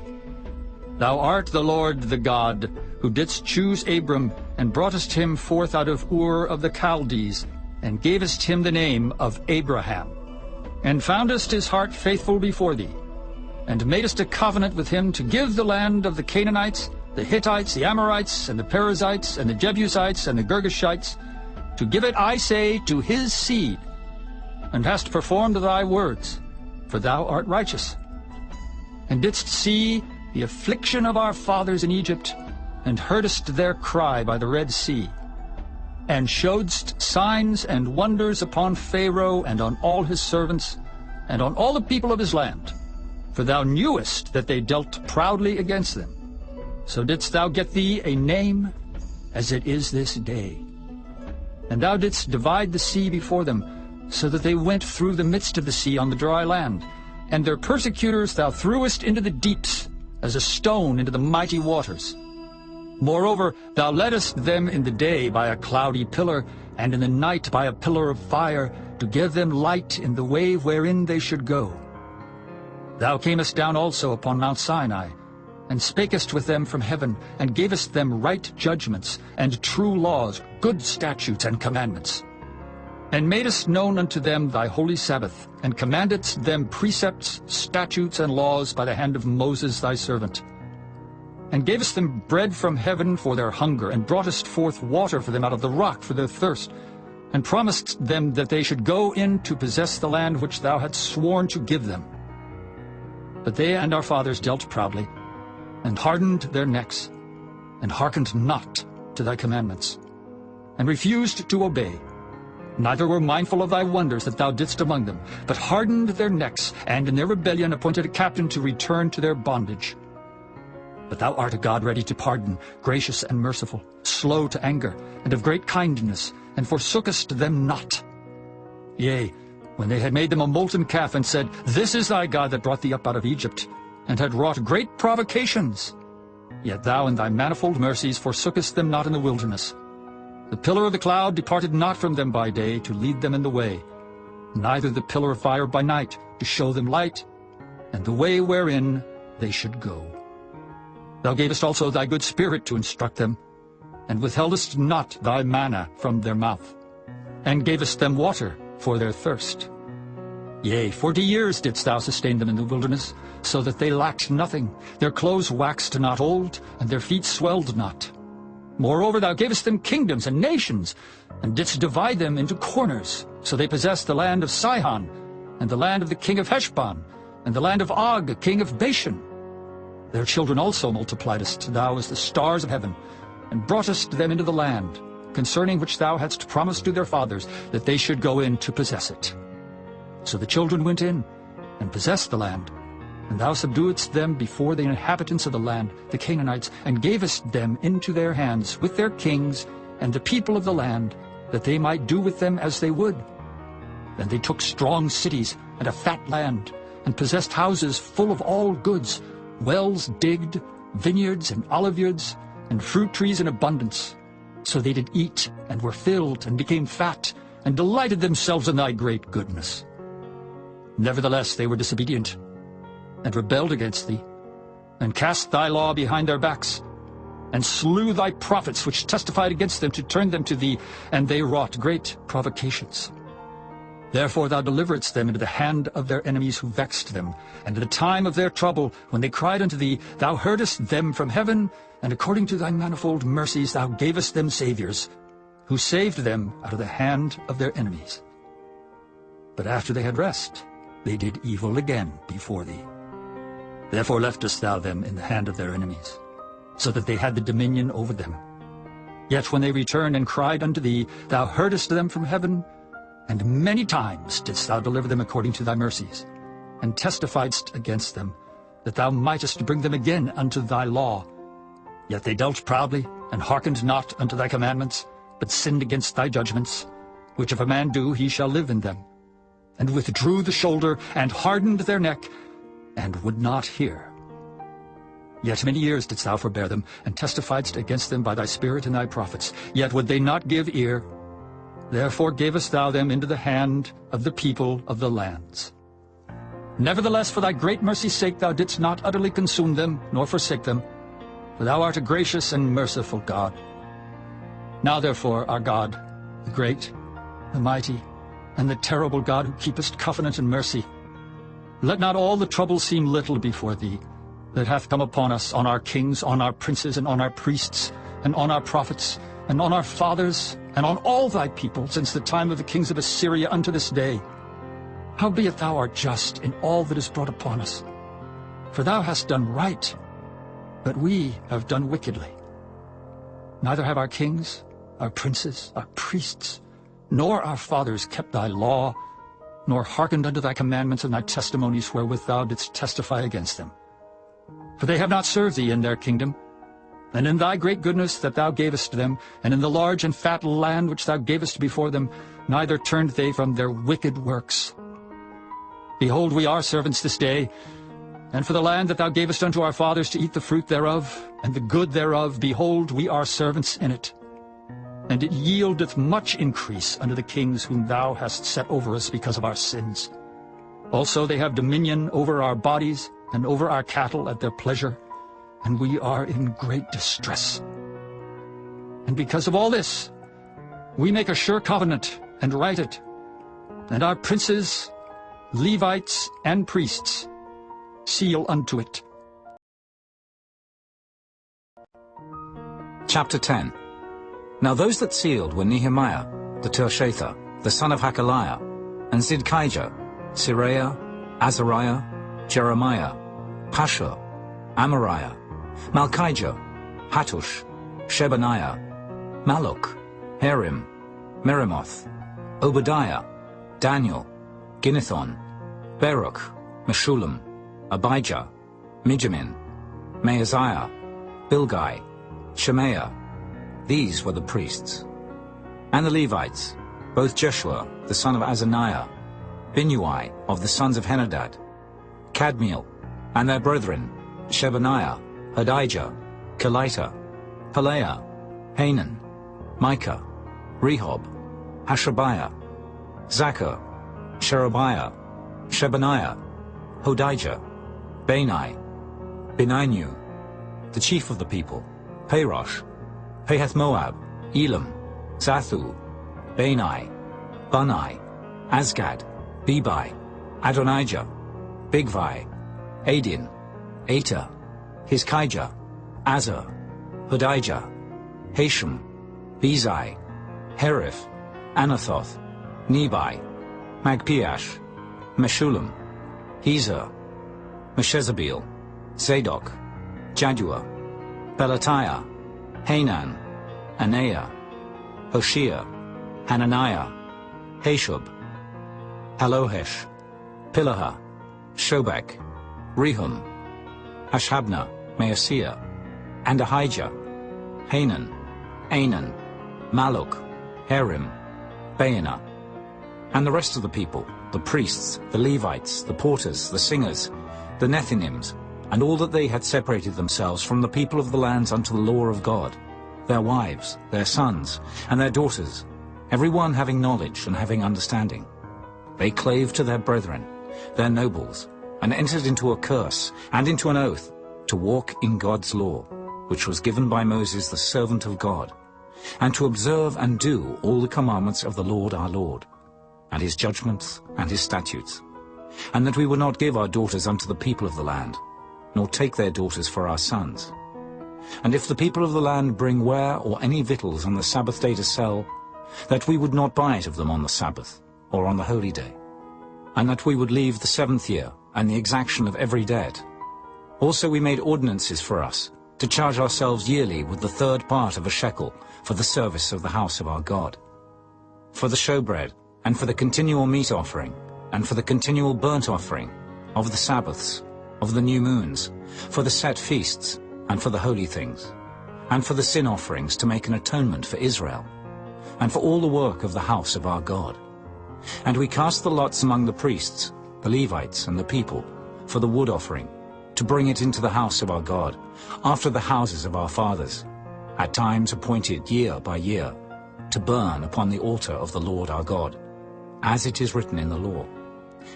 Thou art the Lord the God, who didst choose Abram, and broughtest him forth out of Ur of the Chaldees, and gavest him the name of Abraham, and foundest his heart faithful before thee, and madest a covenant with him to give the land of the Canaanites, the Hittites, the Amorites, and the Perizzites, and the Jebusites, and the Girgashites, to give it, I say, to his seed, and hast performed thy words, for thou art righteous, and didst see the affliction of our fathers in Egypt, and heardest their cry by the Red Sea, and showedst signs and wonders upon Pharaoh and on all his servants, and on all the people of his land. For thou knewest that they dealt proudly against them. So didst thou get thee a name, as it is this day. And thou didst divide the sea before them, so that they went through the midst of the sea on the dry land. And their persecutors thou threwest into the deeps, as a stone into the mighty waters. Moreover, thou leddest them in the day by a cloudy pillar, and in the night by a pillar of fire, to give them light in the way wherein they should go. Thou camest down also upon Mount Sinai, and spakest with them from heaven, and gavest them right judgments, and true laws, good statutes and commandments. and madest known unto them thy holy Sabbath, and commandedst them precepts, statutes, and laws by the hand of Moses thy servant, and gavest them bread from heaven for their hunger, and broughtest forth water for them out of the rock for their thirst, and promised them that they should go in to possess the land which thou hadst sworn to give them. But they and our fathers dealt proudly, and hardened their necks, and hearkened not to thy commandments, and refused to obey, neither were mindful of thy wonders that thou didst among them, but hardened their necks, and in their rebellion appointed a captain to return to their bondage. But thou art a God ready to pardon, gracious and merciful, slow to anger, and of great kindness, and forsookest them not. Yea, when they had made them a molten calf, and said, This is thy God that brought thee up out of Egypt, and had wrought great provocations, yet thou in thy manifold mercies forsookest them not in the wilderness. The pillar of the cloud departed not from them by day to lead them in the way, neither the pillar of fire by night to show them light, and the way wherein they should go. Thou gavest also thy good Spirit to instruct them, and withheldest not thy manna from their mouth, and gavest them water for their thirst. Yea, 40 years didst thou sustain them in the wilderness, so that they lacked nothing. Their clothes waxed not old, and their feet swelled not. Moreover, thou gavest them kingdoms and nations, and didst divide them into corners. So they possessed the land of Sihon, and the land of the king of Heshbon, and the land of Og, king of Bashan. Their children also multipliedst thou as the stars of heaven, and broughtest them into the land, concerning which thou hadst promised to their fathers, that they should go in to possess it. So the children went in, and possessed the land, and thou subduedst them before the inhabitants of the land, the Canaanites, and gavest them into their hands, with their kings, and the people of the land, that they might do with them as they would. Then they took strong cities, and a fat land, and possessed houses full of all goods, wells digged, vineyards and oliveyards, and fruit trees in abundance. So they did eat, and were filled, and became fat, and delighted themselves in thy great goodness. Nevertheless they were disobedient, and rebelled against thee, and cast thy law behind their backs, and slew thy prophets which testified against them to turn them to thee, and they wrought great provocations. Therefore thou deliveredst them into the hand of their enemies who vexed them, and in the time of their trouble, when they cried unto thee, thou heardest them from heaven, and according to thy manifold mercies thou gavest them saviors, who saved them out of the hand of their enemies. But after they had rest, they did evil again before thee. Therefore leftest thou them in the hand of their enemies, so that they had the dominion over them. Yet when they returned and cried unto thee, thou heardest them from heaven, and many times didst thou deliver them according to thy mercies, and testifiedst against them, that thou mightest bring them again unto thy law. Yet they dealt proudly, and hearkened not unto thy commandments, but sinned against thy judgments, which if a man do, he shall live in them, and withdrew the shoulder, and hardened their neck, and would not hear. Yet many years didst thou forbear them, and testifiedst against them by thy Spirit and thy prophets, yet would they not give ear. Therefore gavest thou them into the hand of the people of the lands. Nevertheless, for thy great mercy's sake thou didst not utterly consume them, nor forsake them, for thou art a gracious and merciful God. Now therefore, our God, the great, the mighty, and the terrible God, who keepest covenant and mercy, let not all the trouble seem little before thee, that hath come upon us, on our kings, on our princes, and on our priests, and on our prophets, and on our fathers, and on all thy people, since the time of the kings of Assyria unto this day. Howbeit thou art just in all that is brought upon us. For thou hast done right, but we have done wickedly. Neither have our kings, our princes, our priests, nor our fathers kept thy law, nor hearkened unto thy commandments and thy testimonies wherewith thou didst testify against them. For they have not served thee in their kingdom, and in thy great goodness that thou gavest them, and in the large and fat land which thou gavest before them, neither turned they from their wicked works. Behold, we are servants this day, and for the land that thou gavest unto our fathers to eat the fruit thereof, and the good thereof, behold, we are servants in it. And it yieldeth much increase unto the kings whom thou hast set over us because of our sins. Also they have dominion over our bodies, and over our cattle at their pleasure, and we are in great distress. And because of all this, we make a sure covenant, and write it, and our princes, Levites, and priests seal unto it. Chapter 10. Now those that sealed were Nehemiah, the Tirshatha, the son of Hakaliah, and Zidkijah, Seraiah, Azariah, Jeremiah, Pashur, Amariah, Malchijah, Hattush, Shebaniah, Maluk, Harim, Meremoth, Obadiah, Daniel, Ginnethon, Baruch, Meshullam, Abijah, Mijamin, Maaziah, Bilgai, Shemaiah. These were the priests. And the Levites, both Jeshua, the son of Azaniah, Binnui of the sons of Henadad, Kadmiel, and their brethren, Shebaniah, Hodijah, Kelita, Pelaiah, Hanan, Micah, Rehob, Hashabiah, Zachar, Sherebiah, Shebaniah, Hodijah, Bani, Beninu, the chief of the people, Parosh, Pahath-Moab, Elam, Zathu, Bani, Bunai, Azgad, Bebai, Adonijah, Bigvai, Adin, Ater, Hizkijah, Azar, Hodijah, Hashem, Bezai, Herif, Anathoth, Nebai, Magpiash, Meshullam, Hezer, Meshezabeel, Zadok, Jaddua, Pelatiah, Hanan, Anaiah, Hoshea, Hananiah, Hashub, Halohesh, Pilaha, Shobek, Rehum, Hashabnah, Maaseiah, and Ahijah, Hanan, Anan, Maluk, Harim, Baanah, and the rest of the people, the priests, the Levites, the porters, the singers, the Nethinims, and all that they had separated themselves from the people of the lands unto the law of God, their wives, their sons, and their daughters, every one having knowledge and having understanding. They clave to their brethren, their nobles, and entered into a curse and into an oath to walk in God's law, which was given by Moses the servant of God, and to observe and do all the commandments of the Lord our Lord, and his judgments and his statutes, and that we would not give our daughters unto the people of the land, nor take their daughters for our sons. And if the people of the land bring ware or any victuals on the Sabbath day to sell, that we would not buy it of them on the Sabbath, or on the holy day, and that we would leave the 7th year, and the exaction of every debt. Also we made ordinances for us, to charge ourselves yearly with the 3rd part of a shekel for the service of the house of our God, for the showbread, and for the continual meat offering, and for the continual burnt offering, of the Sabbaths, of the new moons, for the set feasts, and for the holy things, and for the sin offerings to make an atonement for Israel, and for all the work of the house of our God. And we cast the lots among the priests, the Levites, and the people, for the wood offering, to bring it into the house of our God, after the houses of our fathers, at times appointed year by year, to burn upon the altar of the Lord our God, as it is written in the law,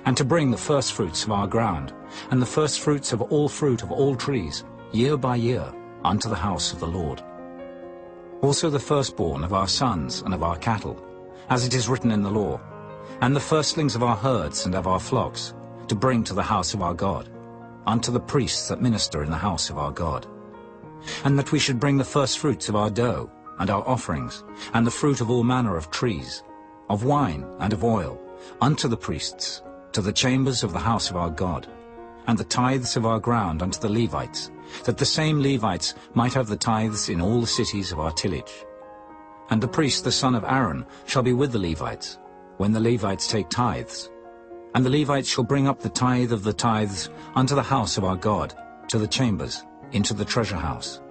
and to bring the firstfruits of our ground, and the firstfruits of all fruit of all trees, year by year, unto the house of the Lord. Also the firstborn of our sons and of our cattle, as it is written in the law, and the firstlings of our herds and of our flocks, to bring to the house of our God, unto the priests that minister in the house of our God. And that we should bring the firstfruits of our dough, and our offerings, and the fruit of all manner of trees, of wine and of oil, unto the priests, to the chambers of the house of our God, and the tithes of our ground unto the Levites, that the same Levites might have the tithes in all the cities of our tillage. And the priest the son of Aaron shall be with the Levites, when the Levites take tithes. And the Levites shall bring up the tithe of the tithes unto the house of our God, to the chambers, into the treasure house.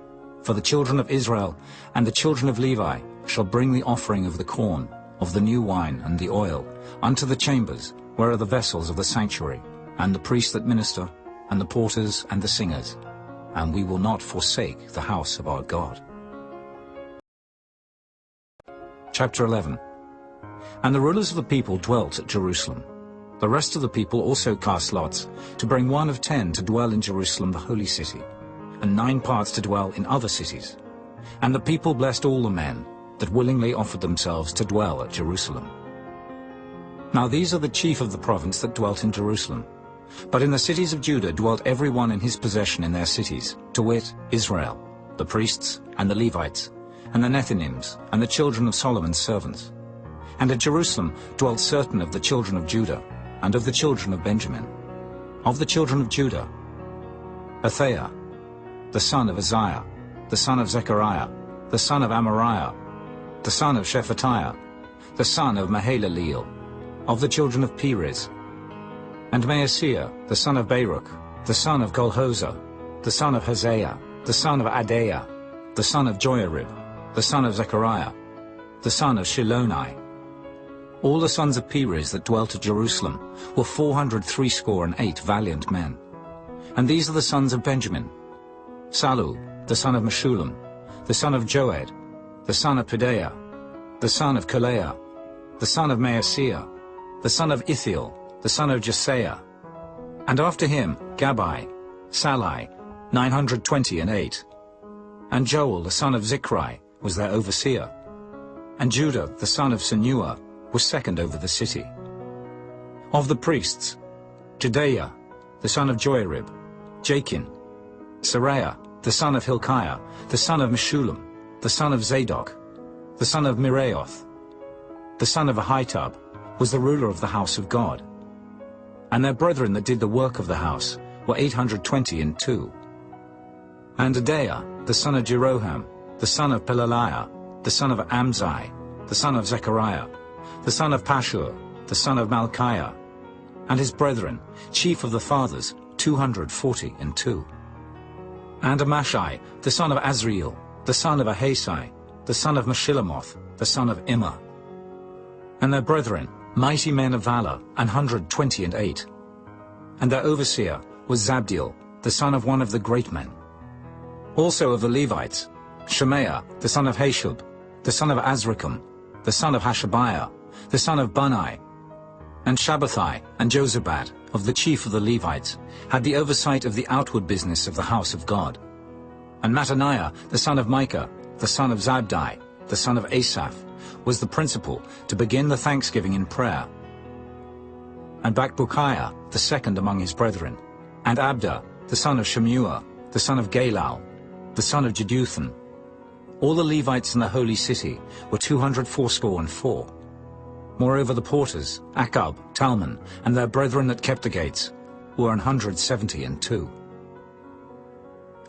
For the children of Israel and the children of Levi shall bring the offering of the corn, of the new wine and the oil, unto the chambers, where are the vessels of the sanctuary, and the priests that minister, and the porters and the singers. And we will not forsake the house of our God. Chapter 11. And the rulers of the people dwelt at Jerusalem. The rest of the people also cast lots, to bring 1 of 10 to dwell in Jerusalem the holy city, and 9 parts to dwell in other cities. And the people blessed all the men that willingly offered themselves to dwell at Jerusalem. Now these are the chief of the province that dwelt in Jerusalem. But in the cities of Judah dwelt every one in his possession in their cities, to wit, Israel, the priests, and the Levites, and the Nethinims, and the children of Solomon's servants. And at Jerusalem dwelt certain of the children of Judah, and of the children of Benjamin. Of the children of Judah, Athaiah, the son of Uzziah, the son of Zechariah, the son of Amariah, the son of Shephatiah, the son of Mahalaleel, of the children of Perez, and Maaseiah, the son of Baruch, the son of Golhoza, the son of Hosea, the son of Adaiah, the son of Joiarib, the son of Zechariah, the son of Shiloni. All the sons of Perez that dwelt at Jerusalem were 468 valiant men. And these are the sons of Benjamin: Salu, the son of Meshullam, the son of Joed, the son of Pedaiah, the son of Kaleah, the son of Maaseiah, the son of Ithiel, the son of Jesaiah. And after him Gabbai, Salai, 928. And Joel, the son of Zichri, was their overseer. And Judah, the son of Senua, was second over the city. Of the priests, Jedaiah, the son of Joiarib, Jachin, Seraiah, the son of Hilkiah, the son of Meshullam, the son of Zadok, the son of Miraioth, the son of Ahitub, was the ruler of the house of God. And their brethren that did the work of the house were 822. And Adaiah, the son of Jeroham, the son of Pelaliah, the son of Amzai, the son of Zechariah, the son of Pashur, the son of Malchiah, and his brethren, chief of the fathers, 242. And Amashai, the son of Azriel, the son of Ahasai, the son of Meshillamoth, the son of Immer. And their brethren, mighty men of valor, 128. And their overseer was Zabdiel, the son of one of the great men. Also of the Levites, Shemaiah, the son of Hashub, the son of Azrikam, the son of Hashabiah, the son of Bunai, and Shabbathai and Jozabad, of the chief of the Levites, had the oversight of the outward business of the house of God. And Mattaniah, the son of Micah, the son of Zabdi, the son of Asaph, was the principal to begin the thanksgiving in prayer. And Bakbukiah, the second among his brethren, and Abda, the son of Shemua, the son of Galal, the son of Jeduthun. All the Levites in the holy city were 284. Moreover the porters, Akub, Talmon, and their brethren that kept the gates, were 172.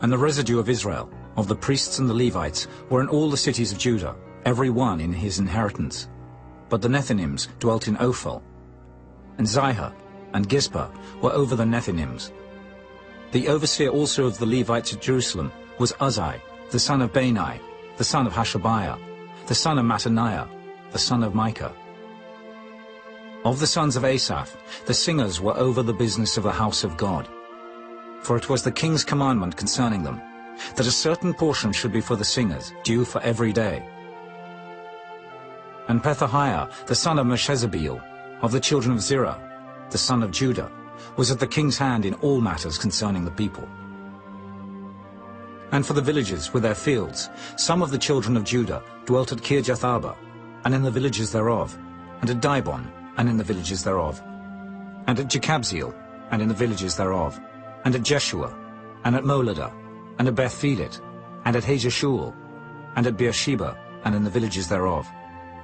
And the residue of Israel, of the priests and the Levites, were in all the cities of Judah, every one in his inheritance. But the Nethinims dwelt in Ophel, and Zihah and Gizpah were over the Nethinims. The overseer also of the Levites at Jerusalem was Uzzi, the son of Bani, the son of Hashabiah, the son of Mattaniah, the son of Micah. Of the sons of Asaph, the singers were over the business of the house of God. For it was the king's commandment concerning them, that a certain portion should be for the singers, due for every day. And Pethahiah, the son of Meshezabeel, of the children of Zerah, the son of Judah, was at the king's hand in all matters concerning the people. And for the villages with their fields, some of the children of Judah dwelt at Kirjath-Arba, and in the villages thereof, and at Dibon, and in the villages thereof, and at Jekabzeel, and in the villages thereof, and at Jeshua, and at Moladah, and at Beth-Phelet, and at Hajeshul, and at Beersheba, and in the villages thereof,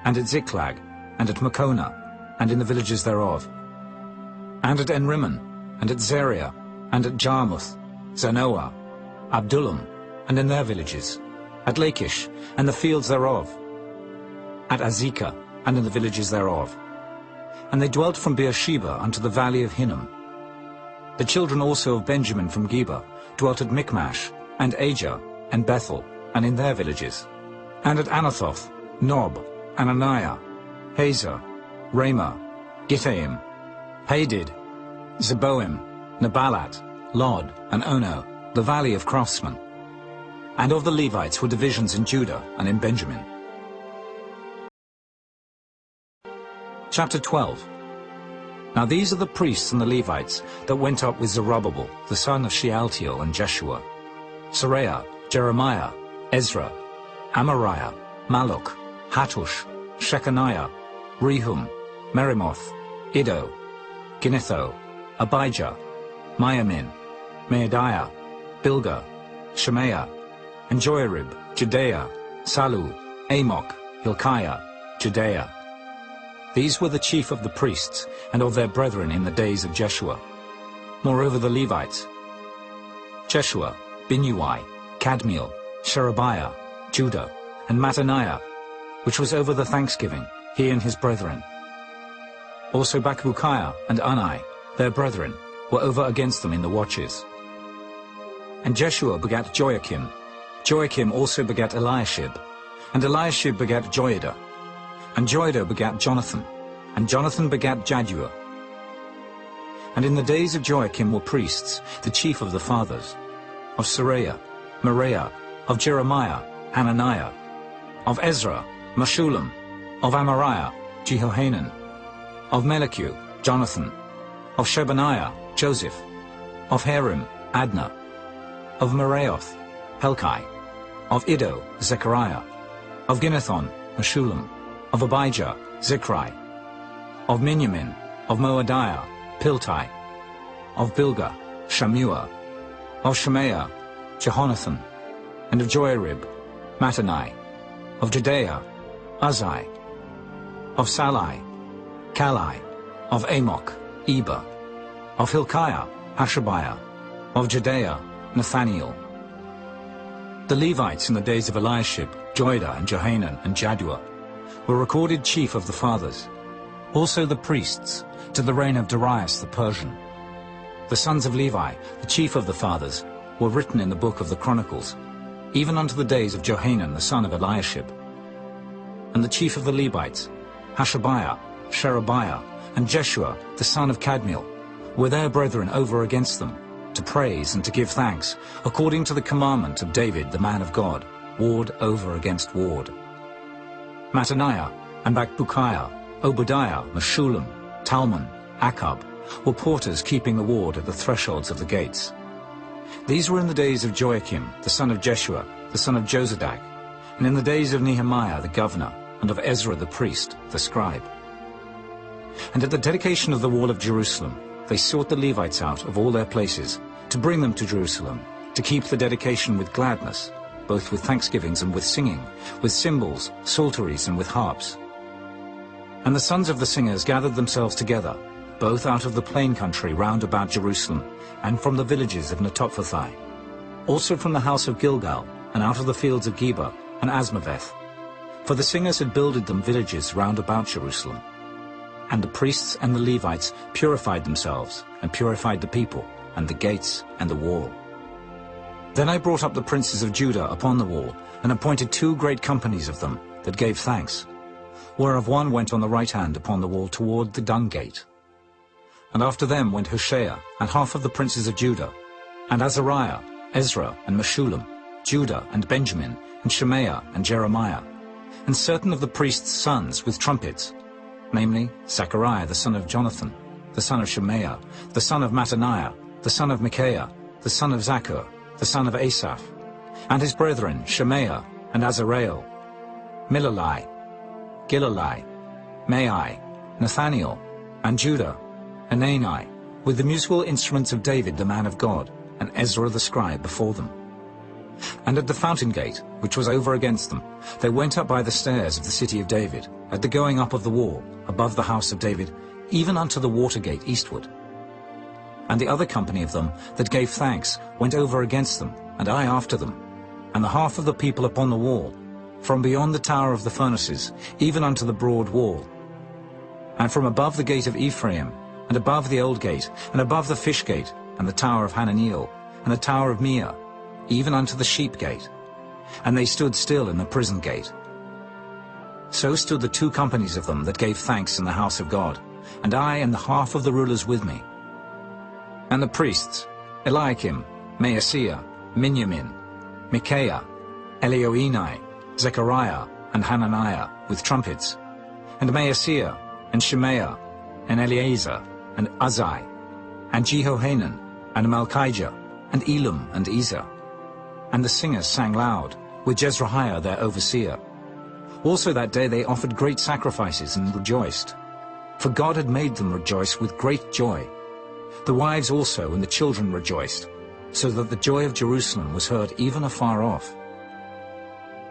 and at Ziklag, and at Makona, and in the villages thereof, and at Enrimmon, and at Zeriah, and at Jarmuth, Zanoah, Abdullam, and in their villages, at Lachish, and the fields thereof, at Azekah, and in the villages thereof. And they dwelt from Beersheba unto the valley of Hinnom. The children also of Benjamin from Geba dwelt at Michmash, and Ajah, and Bethel, and in their villages, and at Anathoth, Nob, Ananiah, Hazor, Ramah, Gittaim, Hadid, Zeboim, Nebalat, Lod, and Ono, the valley of craftsmen. And of the Levites were divisions in Judah and in Benjamin. Chapter 12. Now these are the priests and the Levites that went up with Zerubbabel, the son of Shealtiel, and Jeshua, Seraiah, Jeremiah, Ezra, Amariah, Malluch, Hattush, Shechaniah, Rehum, Merimoth, Iddo, Ginnetho, Abijah, Miamin, Maadiah, Bilgah, Shemaiah, and Joiarib, Judea, Salu, Amok, Hilkiah, Judea. These were the chief of the priests and of their brethren in the days of Jeshua. Moreover the Levites, Jeshua, Binnui, Kadmiel, Sherebiah, Judah, and Mattaniah, which was over the thanksgiving, he and his brethren. Also Bakbukiah and Unai, their brethren, were over against them in the watches. And Jeshua begat Joachim. Joachim also begat Eliashib. And Eliashib begat Joiada. And Joiada begat Jonathan. And Jonathan begat Jaddua. And in the days of Joachim were priests, the chief of the fathers, of Seraiah, Moriah, of Jeremiah, Hananiah, of Ezra, Meshullam, of Amariah, Jehohanan, of Melichu, Jonathan, of Shebaniah, Joseph, of Harim, Adna, of Meraioth, Helkai, of Iddo, Zechariah, of Ginnethon, Meshullam, of Abijah, Zichri, of Miniamin, of Moadiah, Piltai, of Bilgah, Shammua, of Shemaiah, Jehonathan, and of Joiarib, Mattani, of Judea, Uzai, of Salai, Kalai, of Amok, Eber, of Hilkiah, Hashabiah, of Judea, Nathaniel. The Levites in the days of Eliashib, Joiada, and Johanan, and Jaddua, were recorded chief of the fathers. Also the priests, to the reign of Darius the Persian. The sons of Levi, the chief of the fathers, were written in the book of the Chronicles, even unto the days of Johanan the son of Eliashib. And the chief of the Levites, Hashabiah, Sherebiah, and Jeshua the son of Kadmiel, were their brethren over against them, to praise and to give thanks, according to the commandment of David the man of God, ward over against ward. Mattaniah, and Bakbukiah, Obadiah, Meshullam, Talmon, Akab, were porters keeping the ward at the thresholds of the gates. These were in the days of Joachim, the son of Jeshua, the son of Jozadak, and in the days of Nehemiah the governor, and of Ezra the priest, the scribe. And at the dedication of the wall of Jerusalem, they sought the Levites out of all their places, to bring them to Jerusalem, to keep the dedication with gladness, both with thanksgivings and with singing, with cymbals, psalteries, and with harps. And the sons of the singers gathered themselves together, both out of the plain country round about Jerusalem, and from the villages of Netophathi, also from the house of Gilgal, and out of the fields of Geba and Asmaveth. For the singers had builded them villages round about Jerusalem. And the priests and the Levites purified themselves, and purified the people, and the gates, and the wall. Then I brought up the princes of Judah upon the wall, and appointed 2 great companies of them, that gave thanks, whereof one went on the right hand upon the wall toward the dung gate. And after them went Hoshea, and half of the princes of Judah, and Azariah, Ezra, and Meshullam, Judah, and Benjamin, and Shemaiah, and Jeremiah, and certain of the priests' sons with trumpets, namely Zechariah the son of Jonathan, the son of Shemaiah, the son of Mattaniah, the son of Micaiah, the son of Zaccur, the son of Asaph, and his brethren Shemaiah, and Azareel, Milalai, Gilalai, Mai, Nathaniel, and Judah, and Anai, with the musical instruments of David the man of God, and Ezra the scribe before them. And at the fountain gate, which was over against them, they went up by the stairs of the city of David, at the going up of the wall, above the house of David, even unto the water gate eastward. And the other company of them that gave thanks went over against them, and I after them, and the half of the people upon the wall, from beyond the tower of the furnaces, even unto the broad wall. And from above the gate of Ephraim, and above the old gate, and above the fish gate, and the tower of Hananiel, and the tower of Meah, even unto the sheep gate. And they stood still in the prison gate. So stood the 2 companies of them that gave thanks in the house of God, and I and the half of the rulers with me. And the priests, Eliakim, Maaseiah, Miniamin, Micaiah, Elioenai, Zechariah, and Hananiah, with trumpets, and Maaseiah, and Shemaiah, and Eleazar, and Uzai, and Jehohanan, and Malchijah, and Elam, and Ezer. And the singers sang loud, with Jezrahiah their overseer. Also that day they offered great sacrifices and rejoiced. for God had made them rejoice with great joy. The wives also and the children rejoiced, so that the joy of Jerusalem was heard even afar off.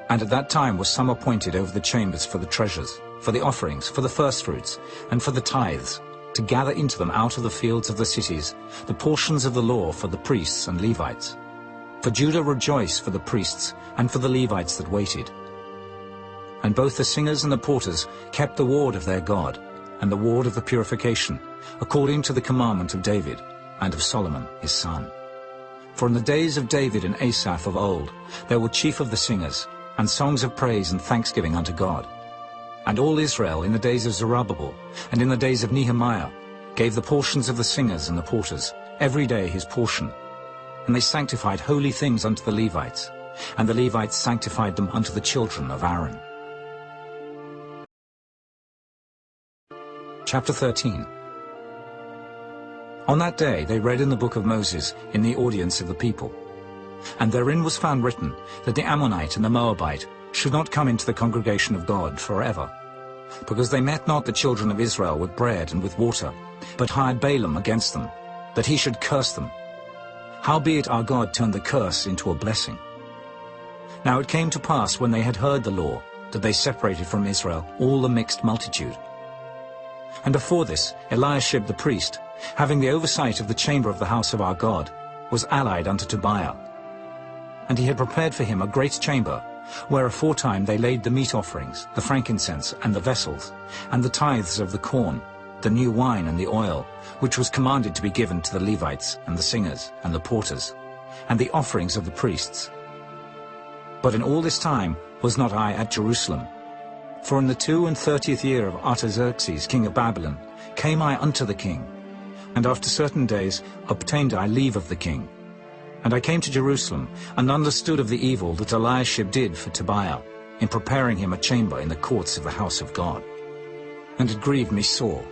And at that time was some appointed over the chambers for the treasures, for the offerings, for the firstfruits, and for the tithes, to gather into them out of the fields of the cities the portions of the law for the priests and Levites. For Judah rejoiced for the priests and for the Levites that waited. And both the singers and the porters kept the ward of their God, and the ward of the purification, according to the commandment of David, and of Solomon his son. For in the days of David and Asaph of old there were chief of the singers, and songs of praise and thanksgiving unto God. And all Israel in the days of Zerubbabel, and in the days of Nehemiah, gave the portions of the singers and the porters, every day his portion. And they sanctified holy things unto the Levites, and the Levites sanctified them unto the children of Aaron. Chapter 13. On that day they read in the book of Moses in the audience of the people. And therein was found written that the Ammonite and the Moabite should not come into the congregation of God forever, because they met not the children of Israel with bread and with water, but hired Balaam against them, that he should curse them. Howbeit our God turned the curse into a blessing. Now it came to pass, when they had heard the law, that they separated from Israel all the mixed multitude. And before this, Eliashib the priest, having the oversight of the chamber of the house of our God, was allied unto Tobiah. And he had prepared for him a great chamber, where aforetime they laid the meat offerings, the frankincense, and the vessels, and the tithes of the corn, the new wine and the oil, which was commanded to be given to the Levites, and the singers, and the porters, and the offerings of the priests. But in all this time was not I at Jerusalem. For in the 32nd year of Artaxerxes king of Babylon came I unto the king, and after certain days obtained I leave of the king. And I came to Jerusalem, and understood of the evil that Eliashib did for Tobiah, in preparing him a chamber in the courts of the house of God. And it grieved me sore.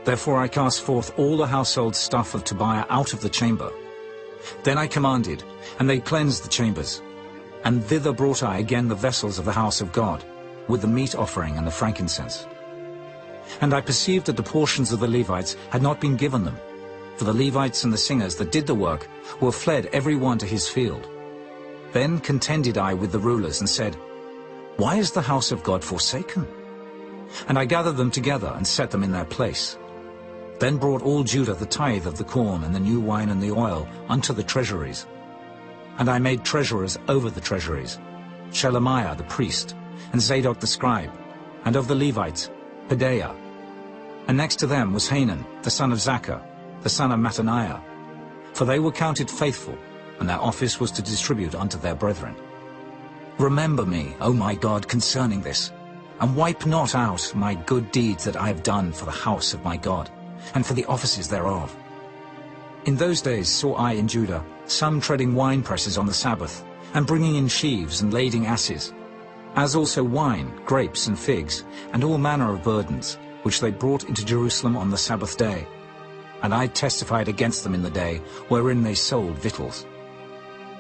Therefore I cast forth all the household stuff of Tobiah out of the chamber. Then I commanded, and they cleansed the chambers. And thither brought I again the vessels of the house of God, with the meat offering and the frankincense. And I perceived that the portions of the Levites had not been given them, for the Levites and the singers that did the work were fled every one to his field. Then contended I with the rulers, and said, Why is the house of God forsaken? And I gathered them together, and set them in their place. Then brought all Judah the tithe of the corn, and the new wine and the oil, unto the treasuries. And I made treasurers over the treasuries, Shelemiah the priest, and Zadok the scribe, and of the Levites, Pedaiah. And next to them was Hanan, the son of Zaccur, the son of Mattaniah, for they were counted faithful, and their office was to distribute unto their brethren. Remember me, O my God, concerning this, and wipe not out my good deeds that I have done for the house of my God, and for the offices thereof. In those days saw I in Judah some treading wine presses on the Sabbath, and bringing in sheaves and lading asses, as also wine, grapes, and figs, and all manner of burdens, which they brought into Jerusalem on the Sabbath day. And I testified against them in the day wherein they sold victuals.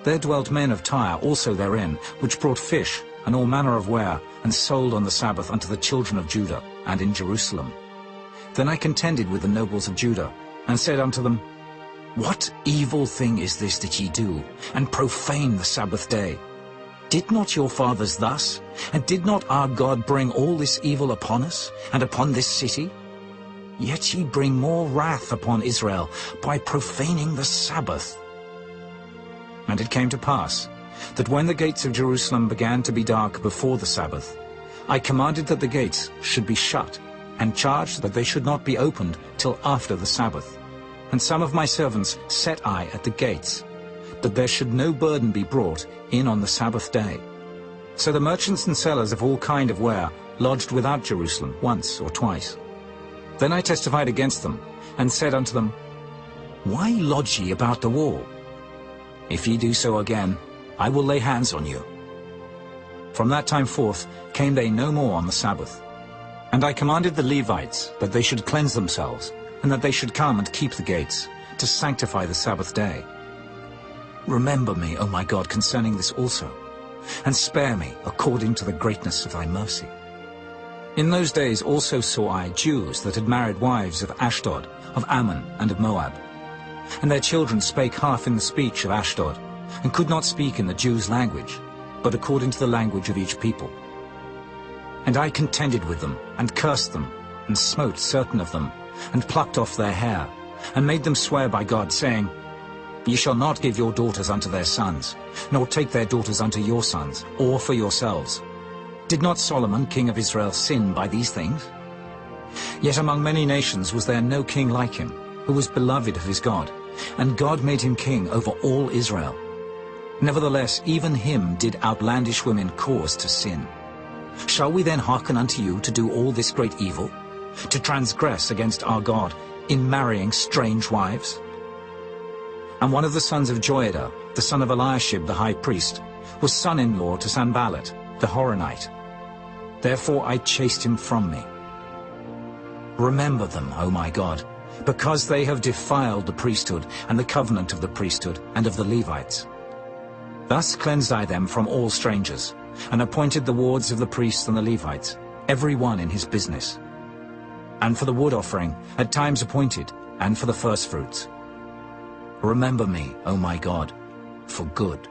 There dwelt men of Tyre also therein, which brought fish and all manner of ware, and sold on the Sabbath unto the children of Judah, and in Jerusalem. Then I contended with the nobles of Judah, and said unto them, What evil thing is this that ye do, and profane the Sabbath day? Did not your fathers thus? And did not our God bring all this evil upon us, and upon this city? Yet ye bring more wrath upon Israel by profaning the Sabbath. And it came to pass, that when the gates of Jerusalem began to be dark before the Sabbath, I commanded that the gates should be shut, and charged that they should not be opened till after the Sabbath. And some of my servants set I at the gates, that there should no burden be brought in on the Sabbath day. So the merchants and sellers of all kind of ware lodged without Jerusalem once or twice. Then I testified against them, and said unto them, Why lodge ye about the wall? If ye do so again, I will lay hands on you. From that time forth came they no more on the Sabbath. And I commanded the Levites that they should cleanse themselves, and that they should come and keep the gates, to sanctify the Sabbath day. Remember me, O my God, concerning this also, and spare me according to the greatness of thy mercy. In those days also saw I Jews that had married wives of Ashdod, of Ammon, and of Moab. And their children spake half in the speech of Ashdod, and could not speak in the Jews' language, but according to the language of each people. And I contended with them, and cursed them, and smote certain of them, and plucked off their hair, and made them swear by God, saying, Ye shall not give your daughters unto their sons, nor take their daughters unto your sons, or for yourselves. Did not Solomon, king of Israel, sin by these things? Yet among many nations was there no king like him, who was beloved of his God, and God made him king over all Israel. Nevertheless, even him did outlandish women cause to sin. Shall we then hearken unto you to do all this great evil, to transgress against our God in marrying strange wives? And one of the sons of Joiada, the son of Eliashib the high priest, was son-in-law to Sanballat, the Horonite. Therefore I chased him from me. Remember them, O my God, because they have defiled the priesthood and the covenant of the priesthood and of the Levites. Thus cleansed I them from all strangers, and appointed the wards of the priests and the Levites, every one in his business. And for the wood offering, at times appointed, and for the firstfruits. Remember me, O my God, for good.